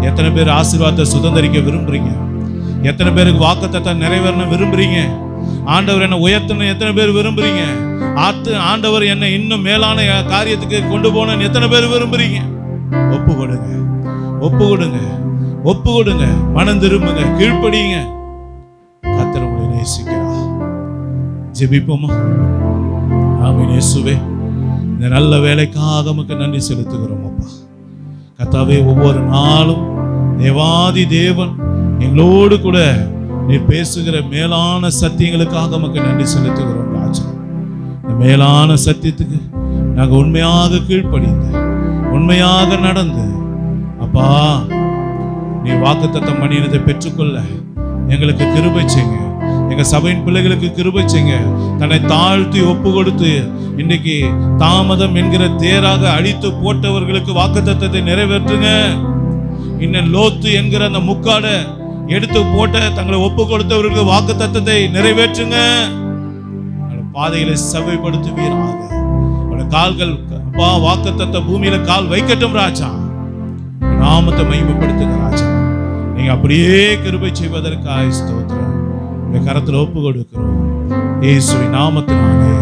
A: எத்தனை பேர் ஆசீர்வாதத்தை சுதந்தரிக்க விரும்புறீங்க? எத்தனை பேருக்கு வாக்குத்தத்தத்தை நிறைவேறணும் விரும்புறீங்க? ஆண்டவர் என்னை உயர்த்தணும் எத்தனை பேர் விரும்புறீங்க? ஆண்டவர் என்னை இன்னும் மேலான காரியத்துக்கு கொண்டு போகணும்னு எத்தனை பேர் விரும்புறீங்க? ஒப்பு கொடுங்க, ஒப்பு கொடுங்க, ஒப்பு கொடுங்க. மனம் திரும்புங்க, கீழ்ப்படிங்க. கர்த்தர் உங்களை நேசிக்கிறா. ஜெபிப்போமா. ஆமென். இயேசுவே, இந்த நல்ல வேலைக்காக உமக்கு நன்றி செலுத்துகிறோம் அப்பா. கர்த்தாவே, ஒவ்வொரு நாளும் தேவாதி தேவன் எங்களோடு கூட நீர் பேசுகிற மேலான சத்தியங்களுக்காக உமக்கு நன்றி செலுத்துகிறோம் ராஜா. இந்த மேலான சத்தியத்துக்கு நாங்கள் உண்மையாக கீழ்ப்படிந்து உண்மையாக நடந்து அப்பா நீ வாக்குத்தத்தம் பண்ணினதை பெற்றுக்கொள்ள எங்களுக்கு கிருபை செய்யுங்க. எங்க சபையின் பிள்ளைகளுக்கு கிருபை செய்யுங்க. தன்னை தாழ்த்தி ஒப்பு கொடுத்து இன்னைக்கு தாமதம் என்கிற தேராக அழித்து போட்டவர்களுக்கு வாக்குத்தத்தத்தை நிறைவேற்றுங்க. இன்னும் லோத்து என்கிற அந்த முக்காட எடுத்து போட்ட தங்களை ஒப்பு கொடுத்தவர்களுக்கு வாக்குத்தத்தத்தை நிறைவேற்றுங்க. பாதைகளை சபைப்படுத்துவீராக. கால்கள் அப்பா வாக்குத்தத்த பூமியில கால் வைக்கட்டும் ராஜா. நாமத்தை மகிமைப்படுத்துங்க ராஜா. நீங்க அப்படியே கிருபை செய்வதற்காக ஸ்தோத்திரம். இந்த கரத்துல ஒப்பு கொடுக்கிறோம் இயேசுவின் நாமத்தினாலே.